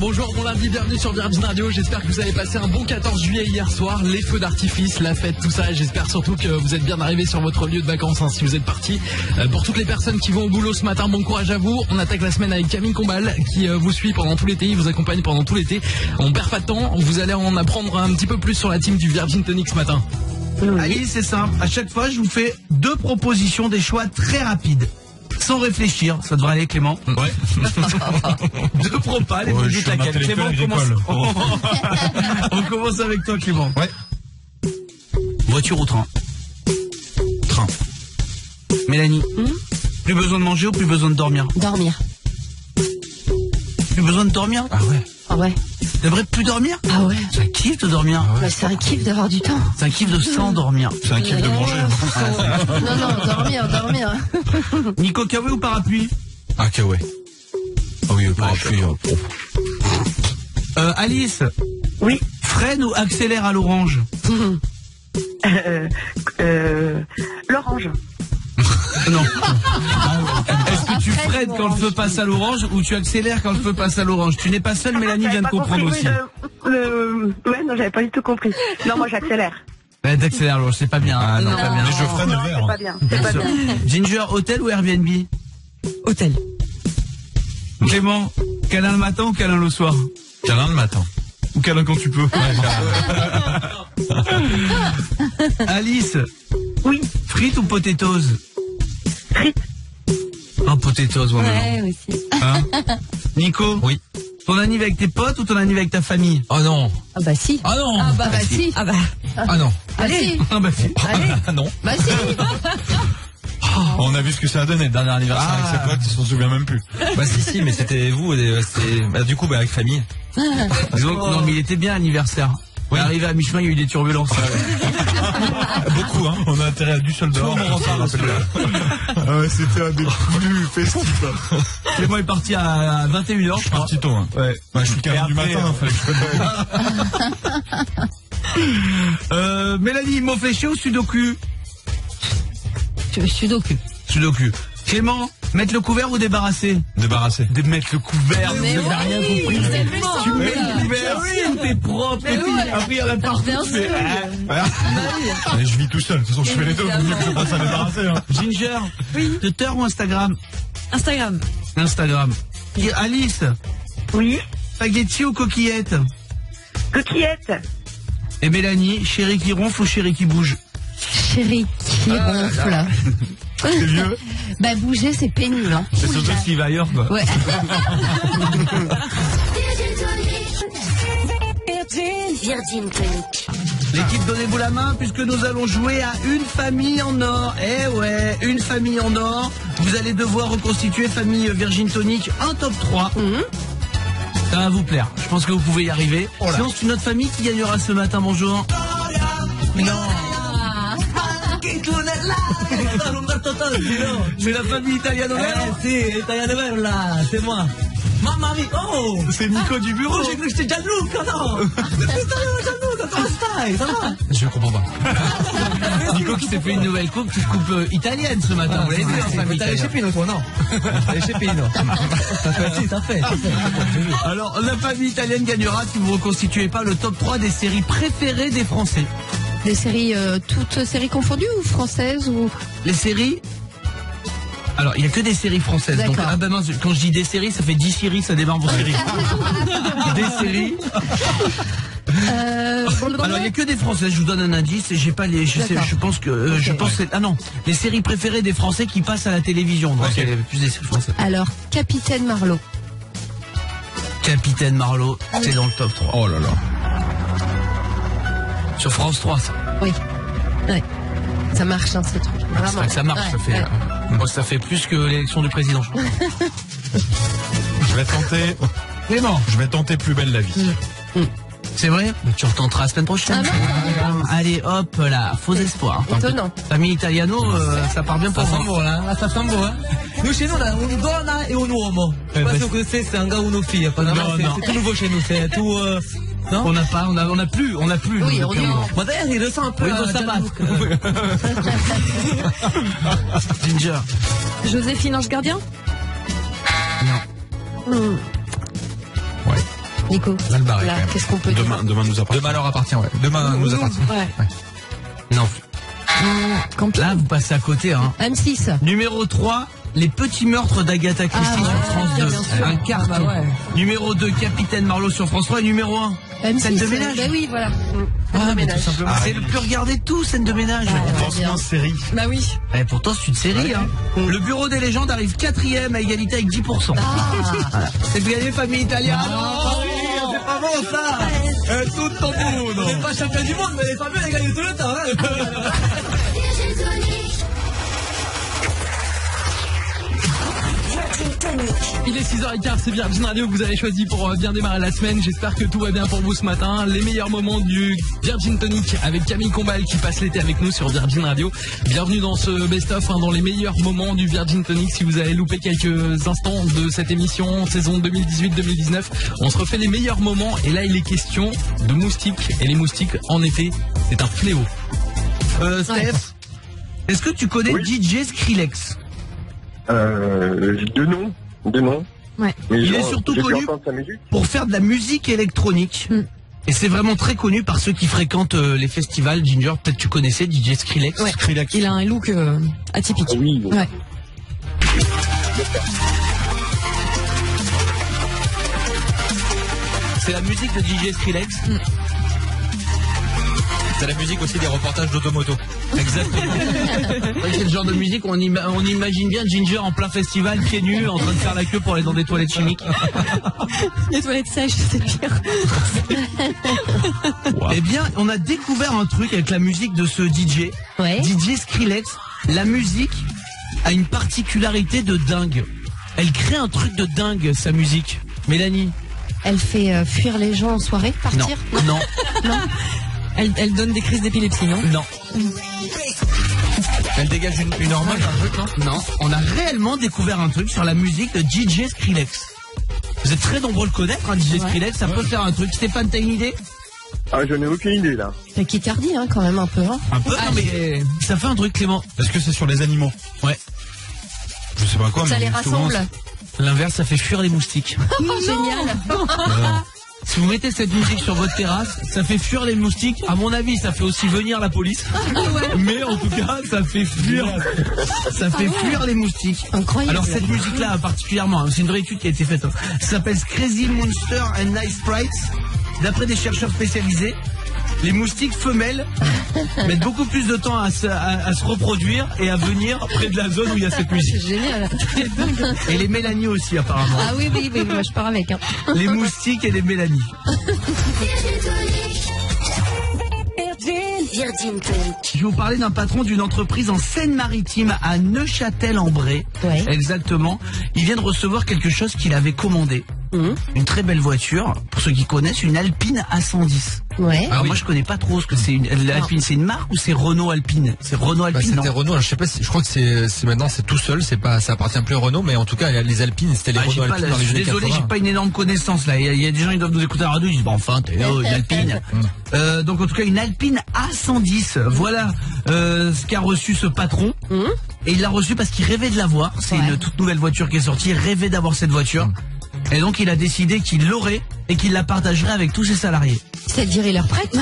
bonjour, bon lundi, bienvenue sur Virgin Radio. J'espère que vous avez passé un bon 14 juillet hier soir, les feux d'artifice, la fête, tout ça. J'espère surtout que vous êtes bien arrivés sur votre lieu de vacances, hein, si vous êtes partis. Pour toutes les personnes qui vont au boulot ce matin, bon courage à vous. On attaque la semaine avec Camille Combal qui vous suit pendant tout l'été, il vous accompagne pendant tout l'été. On perd pas de temps, vous allez en apprendre un petit peu plus sur la team du Virgin Tonic ce matin. Allez, c'est simple, à chaque fois je vous fais 2 propositions, des choix très rapides. Sans réfléchir, ça devrait aller Clément. Ouais. 2 propales et vous dites laquelle. Clément, on commence avec toi Clément. Ouais. Voiture ou train? Train. Mélanie, plus besoin de manger ou plus besoin de dormir? Dormir. Plus besoin de dormir? Ah ouais. Ah ouais. T'aimerais plus dormir? Ah ouais. C'est un kiff de dormir. Bah, c'est un kiff d'avoir du temps. C'est un kiff de s'endormir. C'est un kiff de manger. Non, dormir. Nico, kawaii ou parapluie? Ah, ouais. Ah oui, parapluie. Alice. Oui. Freine ou accélère à l'orange? L'orange. Non. Est-ce que tu freines quand le feu passe à l'orange ou tu accélères quand le feu passe à l'orange? Tu n'es pas seule, Mélanie vient de comprendre aussi. Ouais, non, j'avais pas du tout compris. Non, moi j'accélère. T'accélères l'orange, c'est pas bien. Ah non, pas bien. mais je freine le C'est verre. pas bien. C'est pas bien. Ginger, hôtel ou Airbnb? Hôtel. Clément, câlin le matin ou câlin le soir? Câlin le matin. Ou câlin quand tu peux? Alice. Oui. Frites ou potatoes? Frites. Oh, potatoes, moi Ouais, aussi. Hein? Nico. Oui. Ton anniv avec tes potes ou ton anniv avec ta famille? Oh non. Ah bah si. Ah non. Ah bah si. Ah bah. Ah non. Allez. Ah bah si. Ah non. Bah si. On a vu ce que ça a donné le dernier anniversaire avec ses potes, ils s'en souviennent même plus. Bah si, mais c'était vous, du coup, avec famille. Donc, non, mais il était bien l'anniversaire. Oui. Arrivé à mi-chemin, il y a eu des turbulences. Beaucoup, hein. On a intérêt à Düsseldorf. Ah ouais, c'était un des plus festifs. Clément est parti à 21h, je crois. Parti tôt, hein. Ouais. Ouais, je suis 40 du matin, fallait que je fasse Mélanie, mot fléché ou sudoku? Sudoku. Sudoku. Clément, mettre le couvert ou débarrasser? débarrasser. De mettre le couvert, Mais vous n'avez oui, rien compris. tellement. Tu mets le couvert, t'es propre, Mais oui. après il y en a partout. Bien tu fais, sûr. Mais je vis tout seul, de toute façon je fais les deux, vous dites que je passe à débarrasser. Hein. Ginger, Twitter ou Instagram? Instagram. Instagram. Alice, Oui. spaghetti ou coquillette? Coquillette. Et Mélanie, chéri qui ronfle ou chéri qui bouge? Chérie qui ronfle. C'est vieux. Bah bouger c'est pénible. Hein. C'est surtout s'il va ailleurs, quoi. Ouais. Virgin Tonic. L'équipe, donnez-vous la main puisque nous allons jouer à une famille en or. Eh ouais, une famille en or. Vous allez devoir reconstituer famille Virgin Tonic, un top 3. Ça va vous plaire. Je pense que vous pouvez y arriver. Sinon, c'est une autre famille qui gagnera ce matin. Bonjour. Non. C'est la famille Italiano Vero. Si, Italiano Vero là, c'est moi. Mamma mia, oh. C'est Nico du bureau. J'ai cru que c'était Gianluca, no. Gianluca, comment stai? Ça va? Je comprends pas. Nico qui s'est fait une nouvelle coupe, petite coupe italienne ce matin. Vous l'avez vu, hein, famille T'as les italienne. Pino, toi, non? T'as les Pino. Ça fait. Alors, la famille italienne gagnera si vous ne reconstituez pas le top 3 des séries préférées des Français. Des séries, toutes séries confondues ou françaises ou... Les séries. Alors, il n'y a que des séries françaises. Donc, D'accord. ah ben non, quand je dis des séries, ça fait 10 séries, ça démarre vos séries. Des séries. Alors, il n'y a que des françaises, je vous donne un indice, et j'ai pas les. Je sais, D'accord. je pense que. Je pense que. Ah non, les séries préférées des Français qui passent à la télévision. Donc, il y a plus des séries françaises. Alors, Capitaine Marlowe. Capitaine Marlowe, c'est dans le top 3. Oh là là. Sur France 3, ça. Oui. Ouais. Ça marche, hein, ce truc. C'est Vraiment. vrai que ça marche, Ouais, ça fait. ouais. Moi, ça fait plus que l'élection du président. je crois. Je vais tenter. Clément. Je vais tenter plus belle la vie. C'est vrai? Mais tu retenteras la semaine prochaine. Ah Allez, hop là, faux espoir. Étonnant. Famille Italiano, ça part bien pour Ça sent vous. bon, là. Ça sent bon, hein. Nous, chez nous, on a une donna et un uomo. Je sais pas si vous connaissez, c'est un gars ou une fille. C'est tout nouveau chez nous. C'est tout, non? On n'a pas, on a plus. Oui, nous, on depuis un dit. moment. Moi, d'ailleurs, il ressemble un peu Oui, à dans sa Gianluca. Ginger. Joséphine Ange Gardien. Non. Ouais. Nico. Mal barré, Là, quand même. qu'est-ce qu'on peut dire? Demain nous appartient. Demain leur appartient, ouais. Demain nous appartient. Ouais. Non. Camping. Là, vous passez à côté, hein. M6. Numéro 3, les petits meurtres d'Agatha Christie Ah, sur ouais, France 2. bien sûr. Un carton. Ah, bah ouais. Numéro 2, Capitaine Marlowe sur France 3. Et numéro 1, M6. scène de ménage. Bah oui, voilà. Ah, mais tout simplement. C'est le plus regardé de tout, scène de ménage. bien. série. Bah oui. Et pourtant, c'est une série, hein. Le bureau des légendes arrive 4e à égalité avec 10%. Voilà. C'est gagné famille italienne. C'est pas bon, ça. Tout ton monde. On n'est pas champion du monde, mais les familles, elles gagnent tout le temps. Hein. Il est 6h15, c'est Virgin Radio que vous avez choisi pour bien démarrer la semaine. J'espère que tout va bien pour vous ce matin. Les meilleurs moments du Virgin Tonic avec Camille Combal qui passe l'été avec nous sur Virgin Radio. Bienvenue dans ce best-of, dans les meilleurs moments du Virgin Tonic. Si vous avez loupé quelques instants de cette émission, saison 2018-2019, on se refait les meilleurs moments. Et là, il est question de moustiques. Et les moustiques, en été, c'est un fléau. Steph, est-ce que tu connais DJ Skrillex? De nom. Ouais. Mais Il genre, est surtout j'ai pu connu entendre sa musique. pour faire de la musique électronique. Et c'est vraiment très connu par ceux qui fréquentent les festivals. Ginger, peut-être tu connaissais DJ Skrillex. Ouais. Skrillex. Il a un look atypique. Ah oui. Ouais. C'est la musique de DJ Skrillex. C'est la musique aussi des reportages d'automoto. Exactement. Ouais, c'est le genre de musique où on imagine bien Ginger en plein festival, pieds nus, en train de faire la queue pour aller dans des toilettes chimiques. Les toilettes sèches, c'est pire. Eh bien, on a découvert un truc avec la musique de ce DJ. Ouais. DJ Skrillex. La musique a une particularité de dingue. Elle crée un truc de dingue, sa musique. Mélanie? Elle fait fuir les gens en soirée, partir? Non. Non. Elle donne des crises d'épilepsie, non? Non. Elle dégage une hormone, un truc, non? Non. On a réellement découvert un truc sur la musique de DJ Skrillex. Vous êtes très nombreux à le connaître, hein, DJ Skrillex. Ça peut faire un truc. Stéphane, t'as une idée? Ah, j'en ai aucune idée, là. T'as Kitardi, hein, quand même, un peu. Hein. Un peu, non, mais ça fait un truc, Clément. Est-ce que c'est sur les animaux? Ouais. Je sais pas quoi, Ça mais les souvent, rassemble. L'inverse, ça fait fuir les moustiques. Oh, génial. Si vous mettez cette musique sur votre terrasse, ça fait fuir les moustiques. À mon avis, ça fait aussi venir la police. Mais en tout cas, ça fait fuir les moustiques. Incroyable. Alors cette musique-là, particulièrement, hein, c'est une vraie étude qui a été faite. Hein. Ça s'appelle Crazy Monster and Nice Sprites. D'après des chercheurs spécialisés, les moustiques femelles mettent beaucoup plus de temps à se reproduire et à venir près de la zone où il y a cette musique. C'est génial. Et les Mélanies aussi, apparemment. Ah oui, moi je pars avec. Hein. Les moustiques et les Mélanies. Virgin Tonic. Je vais vous parler d'un patron d'une entreprise en Seine-Maritime à Neuchâtel-en-Bray. Ouais. Exactement. Il vient de recevoir quelque chose qu'il avait commandé. Une très belle voiture. Pour ceux qui connaissent, une Alpine A110. Ouais. Alors moi je connais pas trop ce que c'est l'Alpine. C'est une marque ou c'est Renault Alpine? C'est Renault Alpine. C'était non Renault, alors je sais pas si, je crois que c'est maintenant c'est tout seul, c'est pas, ça appartient plus à Renault, mais en tout cas, les Alpines, c'était les Ah, j'ai Renault pas Alpines la- dans les je suis années désolé, 80. j'ai pas une énorme connaissance là. Il y a des gens qui doivent nous écouter à la radio, ils disent, bon, enfin, t'es une Alpine. Donc en tout cas, une Alpine A110. Voilà ce qu'a reçu ce patron. Et il l'a reçu parce qu'il rêvait de l'avoir. C'est une toute nouvelle voiture qui est sortie. Il rêvait d'avoir cette voiture. Et donc il a décidé qu'il l'aurait et qu'il la partagerait avec tous ses salariés. C'est-à-dire, il leur prête?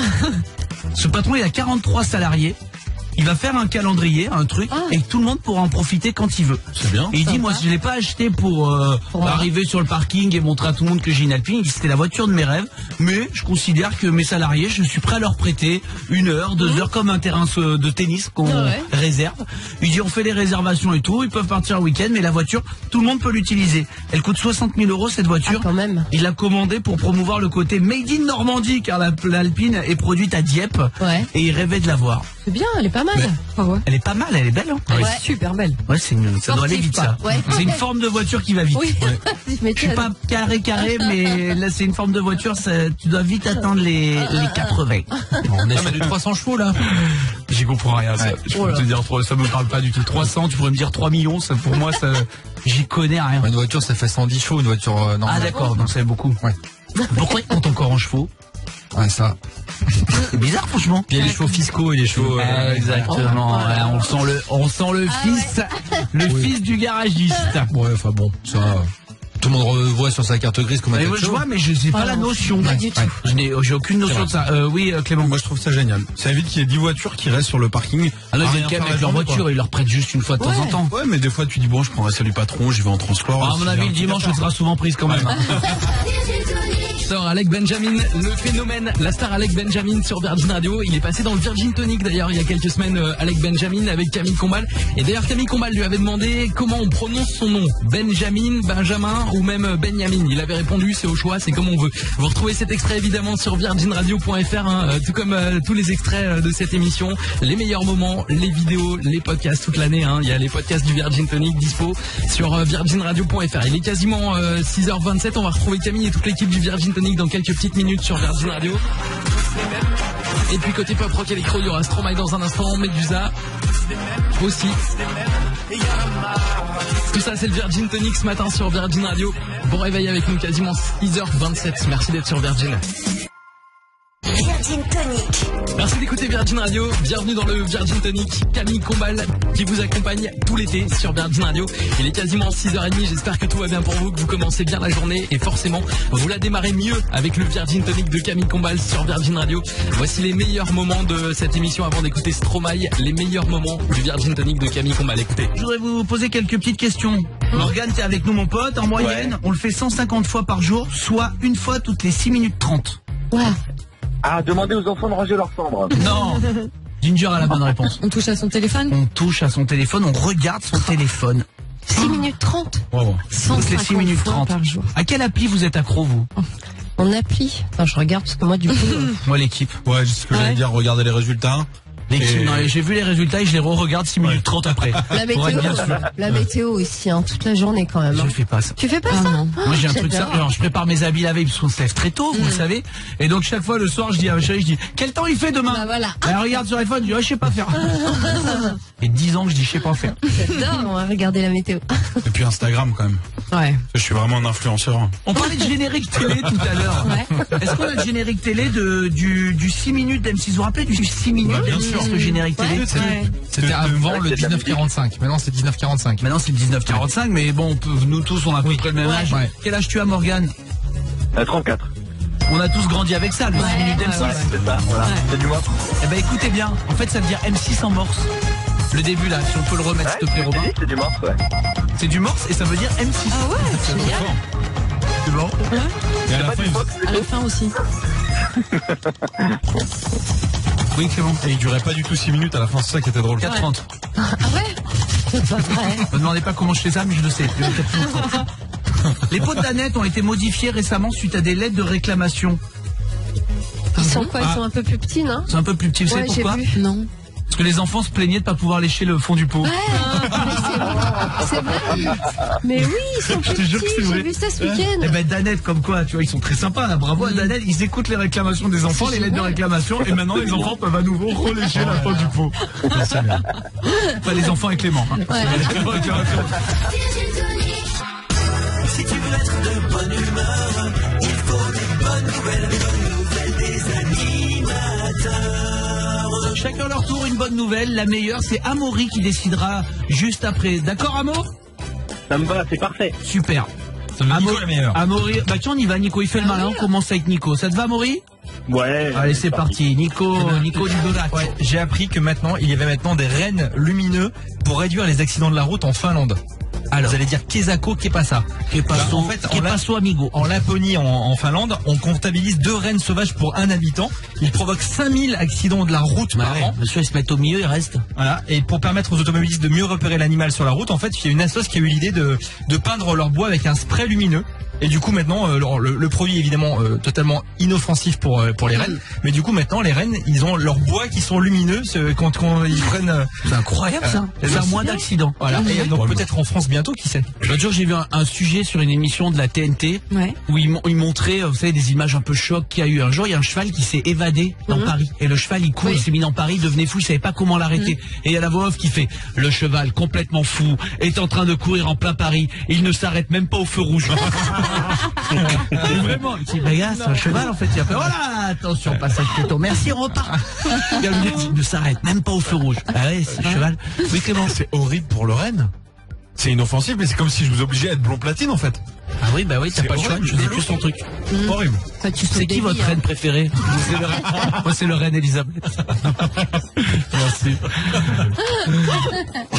Ce patron, il a 43 salariés. Il va faire un calendrier, un truc, et tout le monde pourra en profiter quand il veut. C'est bien. Et il dit, moi, je l'ai pas acheté pour arriver sur le parking et montrer à tout le monde que j'ai une Alpine. Il dit, c'était la voiture de mes rêves, mais je considère que mes salariés, je suis prêt à leur prêter 1 heure, 2 heures, comme un terrain de tennis qu'on réserve. Il dit, on fait les réservations et tout, ils peuvent partir le week-end, mais la voiture, tout le monde peut l'utiliser. Elle coûte 60 000 € cette voiture. Ah, quand même. Il l'a commandée pour promouvoir le côté Made in Normandie, car l'Alpine est produite à Dieppe. Ouais. Et il rêvait de l'avoir. C'est bien, elle est pas mal. Elle est pas mal, elle est belle, hein? Ouais. Super belle. Ouais, ça doit aller vite, ça. Ouais. C'est une forme de voiture qui va vite. Oui. Je suis pas carré, mais là, c'est une forme de voiture, tu dois vite atteindre les 80. On est sur du 300 chevaux, là. J'y comprends rien, ça. Je peux te dire, ça me parle pas du tout. 300, tu pourrais me dire 3 millions, ça, pour moi, ça, j'y connais rien. Une voiture, ça fait 110 chevaux, une voiture normale. Ah, d'accord, donc ça fait beaucoup. Ouais. Pourquoi ils comptent encore en chevaux? Ouais, ça. C'est bizarre, franchement. Puis il y a les chevaux fiscaux et les chevaux. Exactement. Ouais, on sent le fils, fils du garagiste. Ouais, enfin bon, ça. Tout le monde voit sur sa carte grise comment Mais moi, je vois, mais je n'ai pas la notion. Pas du tout. J'ai aucune notion de ça. Oui, Clément. Moi je trouve ça génial. Ça évite qu'il y ait 10 voitures qui restent sur le parking. Alors ils rien viennent quand même faire avec la leur journée, voiture et ils leur prêtent juste une fois de temps en temps. Ouais, mais des fois tu dis bon, je prends un salut patron, j'y vais en transport. À mon avis, le dimanche, elle sera souvent prise quand même. Sort Alec Benjamin, le phénomène, la star Alec Benjamin sur Virgin Radio. Il est passé dans le Virgin Tonic d'ailleurs il y a quelques semaines, Alec Benjamin avec Camille Combal. Et d'ailleurs Camille Combal lui avait demandé comment on prononce son nom, Benjamin, Benjamin ou même Benjamin. Il avait répondu c'est au choix, c'est comme on veut. Vous retrouvez cet extrait évidemment sur virginradio.fr, tout comme tous les extraits de cette émission, les meilleurs moments, les vidéos, les podcasts toute l'année. Il y a les podcasts du Virgin Tonic dispo sur virginradio.fr. Il est quasiment 6h27, on va retrouver Camille et toute l'équipe du Virgin Tonic dans quelques petites minutes sur Virgin Radio. Et puis côté pop rock électro, il y aura Stromae dans un instant, Medusa aussi. Tout ça c'est le Virgin Tonic ce matin sur Virgin Radio. Bon réveil avec nous, quasiment 6h27. Merci d'être sur Virgin. Virgin Tonic. Merci d'écouter Virgin Radio. Bienvenue dans le Virgin Tonic. Camille Combal qui vous accompagne tout l'été sur Virgin Radio. Il est quasiment 6h30. J'espère que tout va bien pour vous, que vous commencez bien la journée et forcément vous la démarrez mieux avec le Virgin Tonic de Camille Combal sur Virgin Radio. Voici les meilleurs moments de cette émission avant d'écouter Stromae. Les meilleurs moments du Virgin Tonic de Camille Combal. Écoutez. Je voudrais vous poser quelques petites questions. Morgane, t'es avec nous mon pote. En moyenne, on le fait 150 fois par jour, soit une fois toutes les 6 minutes 30. Ouais. Ah, demandez aux enfants de ranger leurs cendres. Non. Ginger a la bonne réponse. On touche à son téléphone. On touche à son téléphone, on regarde son téléphone. 6 minutes 30. Bravo. Toutes les 6 minutes 30. Par jour. À quelle appli vous êtes accro, vous? En appli. Enfin, je regarde parce que moi, du coup. Moi, l'équipe. Ouais, c'est ce que j'allais dire, regardez les résultats. L'équipe, non, j'ai vu les résultats et je les re-regarde 6 minutes 30 après. La Pour être bien sûr. météo aussi, toute la journée quand même. Je fais pas ça. Tu fais pas ça? Moi j'ai un truc ça, j'adore. genre je prépare mes habits la veille parce qu'on se lève très tôt, vous le savez. Et donc chaque fois le soir je dis à ma chérie, je dis quel temps il fait demain? Bah voilà. Elle regarde sur iPhone, je dis je sais pas faire. Et 10 ans que je dis je sais pas faire. J'adore, on va regarder la météo. Et puis Instagram quand même. Ouais. Je suis vraiment un influenceur. On parlait de générique télé tout à l'heure. Ouais. Est-ce qu'on a le générique télé du 6 minutes d'M6? Vous vous rappelez du 6 minutes? Bah, bien sûr. Ce générique télé. C'était avant le 1945. Maintenant c'est 1945. Maintenant c'est le 1945, mais bon, nous tous on a à peu près le même âge. Ouais. Quel âge tu as, Morgane? 34. On a tous grandi avec ça, le 6 minutes d'M6. C'est ça, voilà. C'est du moi. Eh ben écoutez bien, en fait ça veut dire M6 en morse. Le début là, si on peut le remettre s'il te plaît, Robin. C'est du morse, ouais. C'est du morse et ça veut dire M6. Ah ouais, génial. C'est bon. Et à la fin, À la fin aussi. Oui, Clément. il durait pas du tout 6 minutes à la fin, c'est ça qui était drôle. 4h30. Ah ouais? C'est pas vrai. Ne me demandez pas comment je fais ça, mais je le sais. Les pots de Danette ont été modifiés récemment suite à des lettres de réclamation. Ils sont quoi? Ils sont un peu plus petits, non? C'est un peu plus petit, vous savez Ouais, j'ai pourquoi? vu. Non. Parce que les enfants se plaignaient de pas pouvoir lécher le fond du pot. Ouais, c'est vrai. Mais oui, ils sont plus te jure que c'est petits. vrai. J'ai vu ça ce Eh week-end. ben Danette, comme quoi, tu vois, ils sont très sympas. Là. Bravo à Danette, ils écoutent les réclamations des enfants, les lettres de réclamation, et maintenant les enfants peuvent à nouveau relécher la fin du pot. Enfin, les enfants et Clément. Hein. Ouais. Si tu veux être de bonne humeur, il faut des bonnes nouvelles des animateurs. Chacun leur tour, une bonne nouvelle. La meilleure, c'est Amaury qui décidera juste après. D'accord, Amo? Ça me va, c'est parfait. Super. Ça veut Nico la meilleure. Amaury, bah tiens, on y va, Nico, il fait le malin. On commence avec Nico. Ça te va, Amaury? Ouais. Allez, c'est parti. Nico du Dorat. Ouais, j'ai appris que maintenant, il y avait maintenant des rennes lumineux pour réduire les accidents de la route en Finlande. Alors, vous allez dire Kesako, Kepasa. Kepaso, En fait, Kepaso, amigo. En Laponie, en Finlande, on comptabilise 2 rennes sauvages pour 1 habitant. Ils provoquent 5000 accidents de la route par an. Monsieur, ils se mettent au milieu, il reste. Voilà. Et pour permettre aux automobilistes de mieux repérer l'animal sur la route, en fait, il y a une assoce qui a eu l'idée de peindre leur bois avec un spray lumineux. Et du coup, maintenant, le produit est évidemment totalement inoffensif pour les rennes. Mais du coup, maintenant, les rennes, ils ont leurs bois qui sont lumineux quand ils prennent... C'est incroyable, ça. Ça a moins d'accidents. Voilà. Et donc, peut-être en France bientôt, qui sait. L'autre jour, j'ai vu un sujet sur une émission de la TNT Ouais. où ils montraient, vous savez, des images un peu choc qu'il y a eu. Un jour, il y a un cheval qui s'est évadé dans Paris. Et le cheval, il court, il s'est mis dans Paris, il devenait fou, il savait pas comment l'arrêter. Et il y a la voix off qui fait « Le cheval, complètement fou, est en train de courir en plein Paris. Il ne s'arrête même pas au feu rouge. » Et vraiment, il dit, bah, gars, c'est un cheval en fait. Il a fait, voilà, attention, passage piéton. Merci, on repart. Il ne s'arrête même pas au feu rouge. Ah ouais, c'est un cheval. Oui, Clément. C'est horrible pour le renne. C'est inoffensif, mais c'est comme si je vous obligeais à être blond platine en fait. Ah oui, bah oui, t'as pas le choix, je sais plus son truc. Horrible. C'est qui votre reine préférée? Moi, c'est le reine Elisabeth. Merci.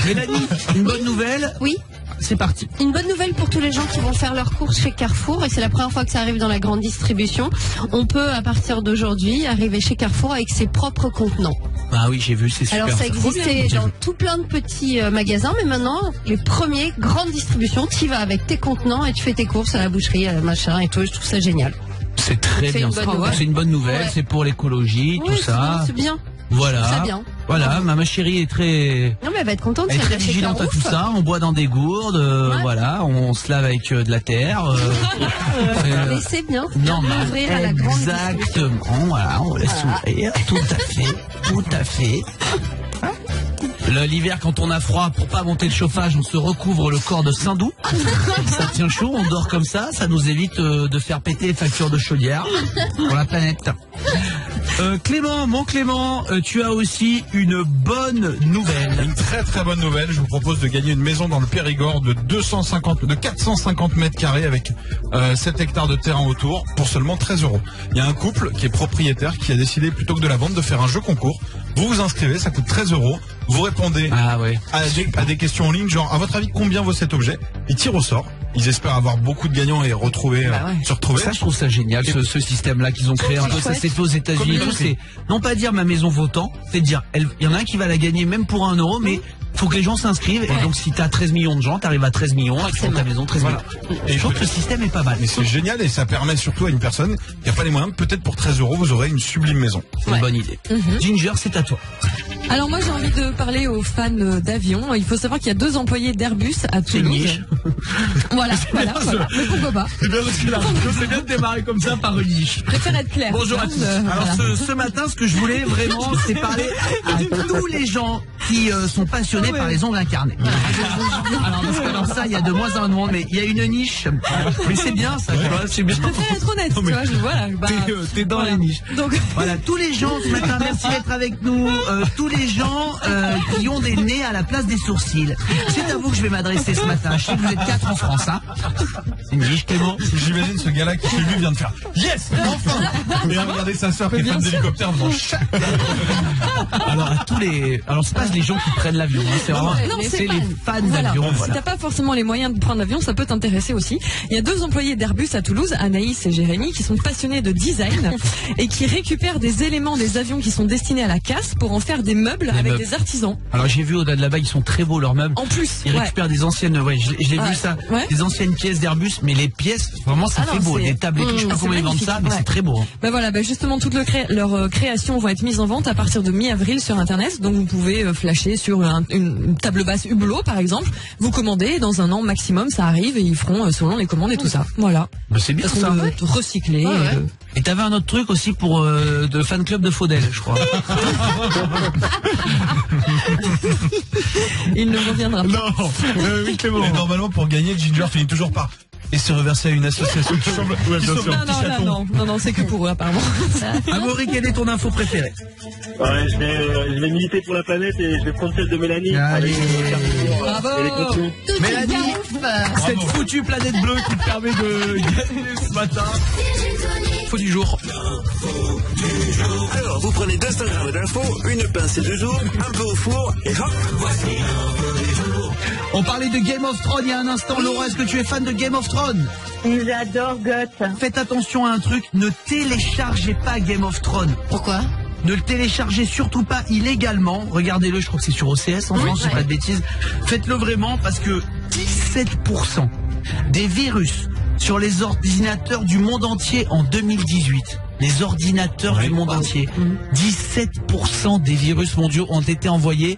Mélanie, une bonne nouvelle? Oui. C'est parti. Une bonne nouvelle pour tous les gens qui vont faire leurs courses chez Carrefour, et c'est la première fois que ça arrive dans la grande distribution. On peut, à partir d'aujourd'hui, arriver chez Carrefour avec ses propres contenants. Ah oui, j'ai vu, c'est super. Alors ça existait dans tout plein de petits magasins, mais maintenant, les premiers grandes distributions, tu y vas avec tes contenants et tu fais tes courses à la boucherie, à la machin et tout, je trouve ça génial. C'est très bien. C'est une bonne nouvelle, Ouais. c'est pour l'écologie, Oui, tout ça. c'est bien. Voilà. C'est bien. Voilà, ma chérie est très... Non mais elle va être contente. Elle est si très achète vigilante à un tout ouf. ça, on boit dans des gourdes, voilà, on se lave avec de la terre. Mais c'est bien. Non, mais Ouvrir à la grande distribution. exactement, voilà, on laisse ouvrir, tout à fait. L'hiver, quand on a froid, pour pas monter le chauffage, on se recouvre le corps de Saint-Doux. Ça tient chaud, on dort comme ça nous évite de faire péter les factures de chaudière pour la planète. Clément, mon Clément, tu as aussi une bonne nouvelle. Une très très bonne nouvelle, je vous propose de gagner une maison dans le Périgord de 450 mètres carrés avec 7 hectares de terrain autour pour seulement 13 €. Il y a un couple qui est propriétaire qui a décidé plutôt que de la vendre de faire un jeu concours. Vous vous inscrivez, ça coûte 13 €. Vous répondez à des questions en ligne, genre à votre avis combien vaut cet objet? Ils tirent au sort. Ils espèrent avoir beaucoup de gagnants et retrouver, se retrouver. Ça, je trouve ça génial, ce système-là qu'ils ont créé. Un peu, ça s'est fait aux États-Unis. C'est non pas dire ma maison vaut tant, c'est dire il y en a un qui va la gagner même pour 1 €, mais faut que les gens s'inscrivent. Et donc si t'as 13 millions de gens, t'arrives à 13 millions et tu vends ta maison 13 millions. Et je trouve que le système est pas mal. Mais c'est génial et ça permet surtout à une personne qui n'a pas les moyens, peut-être pour 13 €, vous aurez une sublime maison. C'est une bonne idée. Ginger, c'est à toi. Alors moi j'ai envie de parler aux fans d'avions. Il faut savoir qu'il y a 2 employés d'Airbus à Toulouse. Voilà. Mais pourquoi pas? C'est bien parce que la radio, c'est bien de démarrer comme ça par une niche. Je préfère être clair. Bonjour à tous. Alors ce matin, ce que je voulais vraiment, c'est parler à tous les gens qui sont passionnés par les ongles incarnés. Alors parce que dans ça, il y a de moins en moins, mais il y a une niche. Mais c'est bien ça, tu vois, c'est bien. Je préfère être honnête, tu vois. Voilà. T'es dans les niches. Donc voilà, tous les gens ce matin, merci d'être avec nous. Tous les gens qui ont des nez à la place des sourcils. C'est à vous que je vais m'adresser ce matin. Je sais que vous êtes 4 en France, hein. C'est une niche, Clément. J'imagine ce gars-là qui lui vient de faire yes, enfin. Et regardez sa soeur qui est fan d'hélicoptère en faisant Alors à tous les, alors c'est pas les gens qui prennent l'avion, hein. C'est vraiment, c'est les fans d'avion. Si t'as pas forcément les moyens de prendre l'avion, ça peut t'intéresser aussi. Il y a 2 employés d'Airbus à Toulouse, Anaïs et Jérémy, qui sont passionnés de design et qui récupèrent des éléments des avions qui sont destinés à la casse pour en faire des meubles avec des artisans. Alors j'ai vu au-delà de là-bas, ils sont très beaux leurs meubles. En plus, ils récupèrent des anciennes, je l'ai vu ça, des anciennes pièces d'Airbus, mais les pièces, vraiment ça fait beau, des tables et tout. Je sais pas comment ils vendent ça, mais c'est très beau. Ben voilà, justement toutes leurs créations vont être mises en vente à partir de mi-avril sur Internet. Donc vous pouvez flasher sur une table basse Hublot par exemple. Vous commandez, dans 1 an maximum, ça arrive et ils feront selon les commandes et tout ça. Voilà. Ben c'est bien ça. De recycler. Et t'avais un autre truc aussi pour de fan club de Faudel, je crois. Il ne reviendra pas. Non, oui Clément. Normalement pour gagner, Ginger finit toujours par et se reverser à une association qui semble. Non, c'est que pour eux apparemment. Amaury, quelle est ton info préférée? Ouais, je vais militer pour la planète et je vais prendre celle de Mélanie. Allez. Bravo. Mélanie, cette foutue planète bleue qui te permet de gagner ce matin. Info du jour. Alors, vous prenez 200 grammes d'infos, une pincée de jour, un peu au four, et hop, voici l'info du jour. On parlait de Game of Thrones il y a un instant. Laura, est-ce que tu es fan de Game of Thrones? J'adore Goth. Faites attention à un truc, ne téléchargez pas Game of Thrones. Pourquoi? Ne le téléchargez surtout pas illégalement. Regardez-le, je crois que c'est sur OCS en France, je dis pas de bêtises. Faites-le vraiment parce que 17% des virus sur les ordinateurs du monde entier en 2018. Les ordinateurs du monde entier. 17% des virus mondiaux ont été envoyés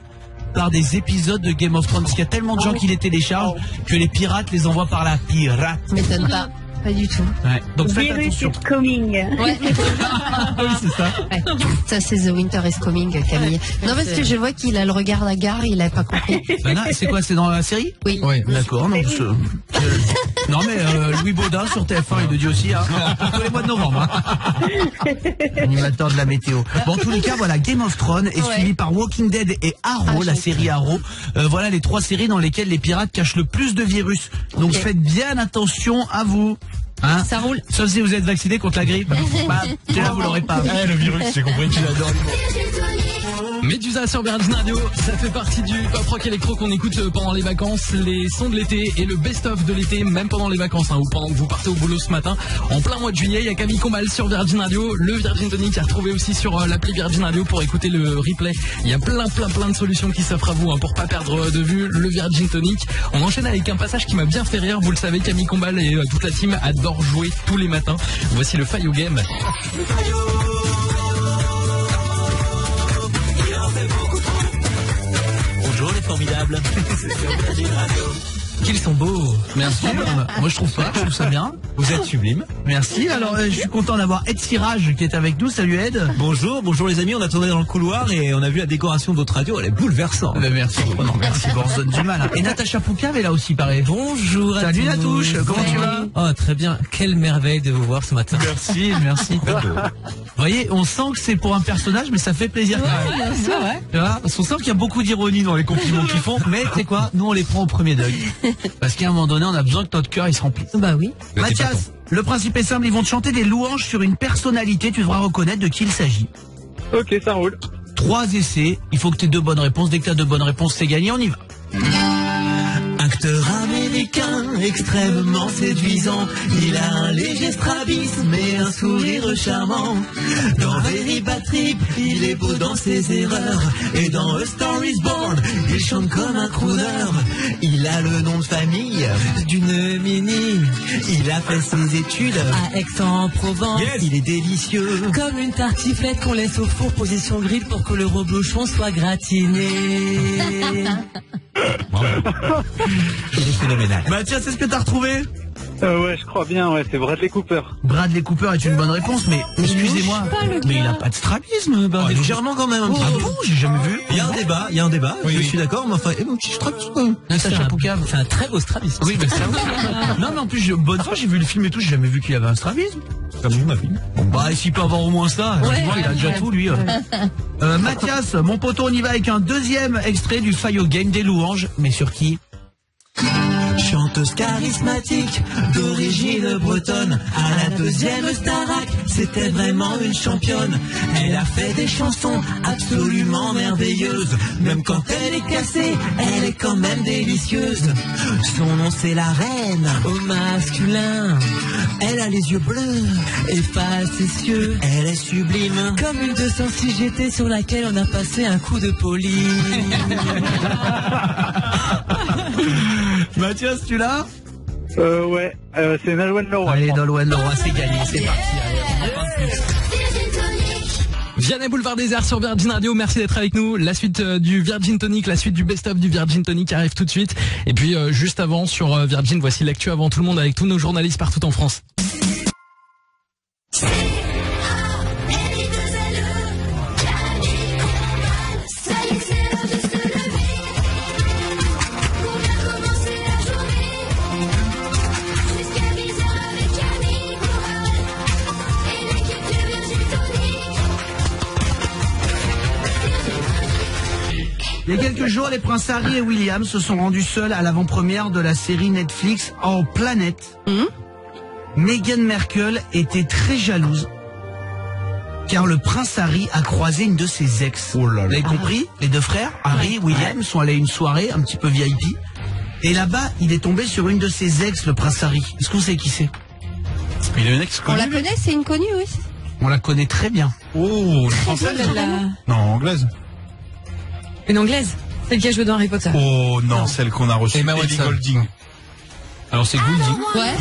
par des épisodes de Game of Thrones. Parce qu'il y a tellement de gens qui les téléchargent que les pirates les envoient par la pirate. M'étonne pas. Pas du tout. Ouais. Donc faites attention. Virus is coming. Ouais. Oui, c'est ça. Ouais. Ça, c'est The Winter is Coming, Camille. Non, parce que je vois qu'il a le regard à la gare, il a pas compris. Ben là, c'est quoi? C'est dans la série? Oui. Ouais, d'accord. Non, Non mais Louis Baudin sur TF1, il le dit aussi, hein, tous les mois de novembre. Hein. Animateur de la météo. Bon, en tous les cas, voilà, Game of Thrones est suivi par Walking Dead et Arrow, la série Arrow. Voilà les 3 séries dans lesquelles les pirates cachent le plus de virus. Donc faites bien attention à vous. Hein, ça roule. Sauf si vous êtes vacciné contre la grippe. Bah, là, vous l'aurez pas. Le virus, j'ai compris qu'il adore. Médusa sur Virgin Radio, ça fait partie du pop rock électro qu'on écoute pendant les vacances, les sons de l'été et le best-of de l'été, même pendant les vacances, hein, ou pendant que vous partez au boulot ce matin. En plein mois de juillet, il y a Camille Combal sur Virgin Radio, le Virgin Tonic à retrouver aussi sur l'appli Virgin Radio pour écouter le replay. Il y a plein de solutions qui s'offrent à vous, hein, pour pas perdre de vue le Virgin Tonic. On enchaîne avec un passage qui m'a bien fait rire, vous le savez, Camille Combal et toute la team adorent jouer tous les matins. Voici le Fayot Game. Bonjour les formidables. Qu'ils sont beaux. Merci. Moi je trouve pas, je trouve ça bien. Vous êtes sublime. Merci. Alors je suis content d'avoir Ed Sirage qui est avec nous. Salut Ed. Bonjour les amis, on a tourné dans le couloir et on a vu la décoration de votre radio, elle est bouleversante. Merci. Oh non, merci, bon, on se donne du mal. Hein. Et Natacha Poucave est là aussi, pareil. Bonjour à tous. Salut Natouche, comment tu vas? Oh très bien, quelle merveille de vous voir ce matin. Merci. Vous voyez, on sent que c'est pour un personnage, mais ça fait plaisir quand même. Ouais. Tu vois, parce qu'on sent qu'il y a beaucoup d'ironie dans les compliments qu'ils font, mais tu sais quoi, nous on les prend au premier degré. Parce qu'à un moment donné, on a besoin que notre cœur il se remplisse. Bah oui. Mathias, le principe est simple, ils vont te chanter des louanges sur une personnalité, tu devras reconnaître de qui il s'agit. Ok, ça roule. 3 essais, il faut que tu aies 2 bonnes réponses, dès que tu as 2 bonnes réponses, c'est gagné, on y va. Acteur américain extrêmement séduisant, il a un léger strabisme et un sourire charmant. Dans Very Bad Trip, il est beau dans ses erreurs, et dans A Star Is Born, il chante comme un crooner. Il a le nom de famille d'une mini, il a fait ses études à Aix-en-Provence. Il est délicieux comme une tartiflette qu'on laisse au four position grill pour que le reblochon soit gratiné. Il est phénoménal. Mathias, est-ce que t'as retrouvé? Ouais, je crois bien, ouais, c'est Bradley Cooper. Bradley Cooper est une bonne réponse, mais excusez-moi, mais il a pas de strabisme, Bradley. Légèrement quand même un petit peu. Ah bon, j'ai jamais vu. Il y a un débat, je suis d'accord, mais enfin, mon petit strabisme quand même. Natacha Poucave. C'est un très beau strabisme. Oui, mais ça non, mais en plus, bonne fois, j'ai vu le film et tout, j'ai jamais vu qu'il avait un strabisme. Comme vous, ma fille. Bon, bah, s'il peut avoir au moins ça, il a déjà tout, lui. Mathias, mon poteau, on y va avec un 2e extrait du Fayot Game des louanges, mais sur qui? Chanteuse charismatique d'origine bretonne, à la 2e Starac, c'était vraiment une championne. Elle a fait des chansons absolument merveilleuses, même quand elle est cassée, elle est quand même délicieuse. Son nom c'est la reine, au masculin. Elle a les yeux bleus et facétieux, elle est sublime, comme une 206 GT sur laquelle on a passé un coup de poli. Mathias, tu l'as? Ouais, c'est Nolwenn Leroy. Allez, Nolwenn Leroy, c'est gagné, c'est parti. Vianney Boulevard Désert sur Virgin Radio, merci d'être avec nous. La suite du Virgin Tonic, la suite du best-of du Virgin Tonic arrive tout de suite. Et puis juste avant sur Virgin, voici l'actu avant tout le monde avec tous nos journalistes partout en France. Il y a quelques jours, les princes Harry et William se sont rendus seuls à l'avant-première de la série Netflix Oh Planet. Meghan Markle était très jalouse car le prince Harry a croisé une de ses ex. Oh là là. Vous avez compris? Les 2 frères, Harry et William, sont allés à une soirée un petit peu VIP. Et là-bas, il est tombé sur une de ses ex, le prince Harry. Est-ce que vous savez qui c'est? Il a une ex On connue. la connaît, c'est une connue, oui. On la connaît très bien. Oh, française? Non, anglaise. Une anglaise, celle qui a joué dans Harry Potter. Oh non, celle qu'on a reçue. Emma Ellie Watson. Goulding. Alors c'est Goulding. Ouais.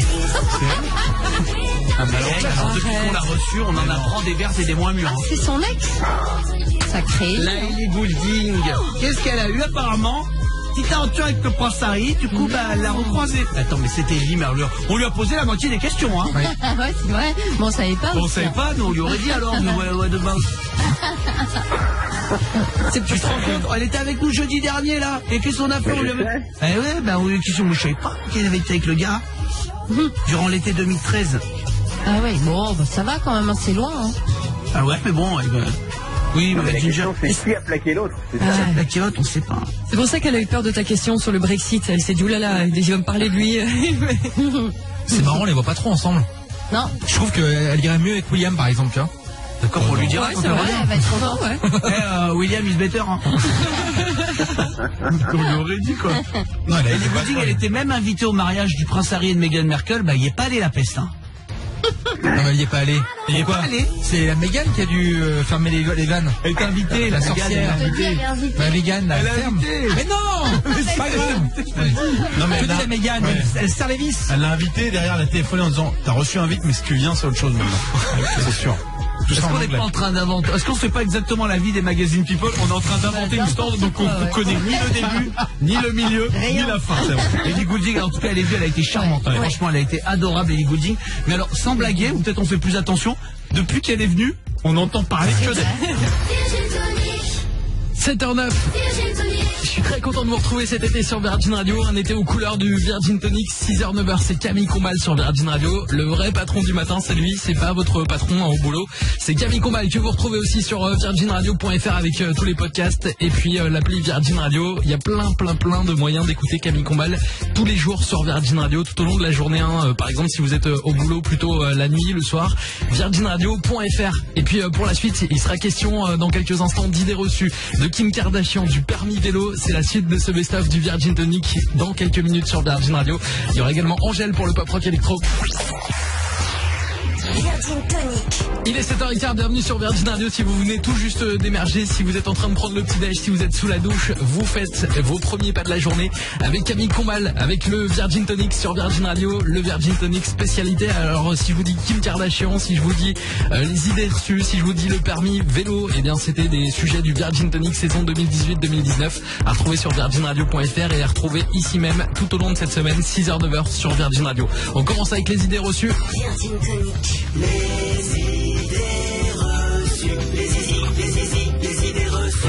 Alors, depuis qu'on l'a reçue, on en apprend des vertes et des moins mûres. C'est son ex. Sacré. Ellie Goulding. Qu'est-ce qu'elle a eu apparemment? Petite aventure avec le prince Harry, du coup, elle l'a recroisé. Attends, mais c'était Ellie, mais on lui a posé la moitié des questions, hein. Ouais, c'est vrai. Bon, on savait pas. On savait pas, nous on lui aurait dit alors, ouais, demain. Tu te rends compte, elle était avec nous jeudi dernier là, et qu'est-ce qu'on a fait? On lui avait... Eh ouais, bah oui, je savais pas qu'elle avait été avec le gars. durant l'été 2013. Ah ouais, bon, bah, ça va quand même, hein, c'est loin. Hein. Ah ouais, mais bon, oui, mais La Ginger, question, c'est qui a plaqué l'autre. C'est ça. qui a plaqué l'autre, on sait pas. C'est pour ça qu'elle a eu peur de ta question sur le Brexit. Elle s'est dit, oulala, il va me parler de lui. C'est marrant, on les voit pas trop ensemble. Non. Je trouve qu'elle irait mieux avec William, par exemple, tu vois. D'accord, on lui dira. Ouais, c'est vrai, elle va être contente. Ouais. William is better. Hein. On lui aurait dit quoi. Non, elle a Et été les Gooding, elle était même invitée au mariage du prince Harry et de Meghan Merkel. Bah, il n'y est pas allé la peste. Hein. Non, mais elle y est pas allée. Il y est pas allé. C'est la Mégane qui a dû fermer les vannes. Elle est invitée, La sorcière. Je te dis, elle est invitée. Bah, Mégane, elle ferme. Mais non, c'est pas grave. Non, mais Que dit elle la Mégane, elle serre les vis. l'a invité, derrière, elle a téléphoné en disant t'as reçu un invite, mais si tu viens, c'est autre chose maintenant. C'est sûr. Tout Est-ce ça en qu'on n'est anglais. pas en train d'inventer? Est-ce qu'on fait pas exactement la vie des magazines People? On est en train d'inventer une histoire, donc on ne connaît ni le début, ni le milieu, ni la fin. C'est vrai. Ellie Goulding, en tout cas, elle est vue, elle a été charmante. Ouais. Franchement, elle a été adorable, Ellie Goulding. Mais alors, sans blaguer, ou peut-être on fait plus attention, depuis qu'elle est venue, on entend parler que d'elle. 7h09. Je suis très content de vous retrouver cet été sur Virgin Radio. Un été aux couleurs du Virgin Tonic. 6h, 9h, c'est Camille Combal sur Virgin Radio. Le vrai patron du matin, c'est lui. C'est pas votre patron au boulot. C'est Camille Combal que vous retrouvez aussi sur virginradio.fr avec tous les podcasts. Et puis l'appli Virgin Radio. Il y a plein de moyens d'écouter Camille Combal tous les jours sur Virgin Radio tout au long de la journée. Par exemple, si vous êtes au boulot plutôt la nuit, le soir, virginradio.fr. Et puis pour la suite, il sera question dans quelques instants d'idées reçues de Kim Kardashian, du permis vélo. C'est la suite de ce best-of du Virgin Tonic dans quelques minutes sur Virgin Radio. Il y aura également Angèle pour le pop rock électro. Virgin Tonic. Il est 7h15, bienvenue sur Virgin Radio. Si vous venez tout juste d'émerger, si vous êtes en train de prendre le petit-déj, si vous êtes sous la douche, vous faites vos premiers pas de la journée avec Camille Combal, avec le Virgin Tonic sur Virgin Radio, le Virgin Tonic spécialité. Alors si je vous dis Kim Kardashian, si je vous dis les idées reçues, si je vous dis le permis vélo, eh bien c'était des sujets du Virgin Tonic saison 2018-2019 à retrouver sur virginradio.fr et à retrouver ici même tout au long de cette semaine, 6h, 9h sur Virgin Radio. On commence avec les idées reçues. Virgin Tonic. Les idées reçues, les idées reçues.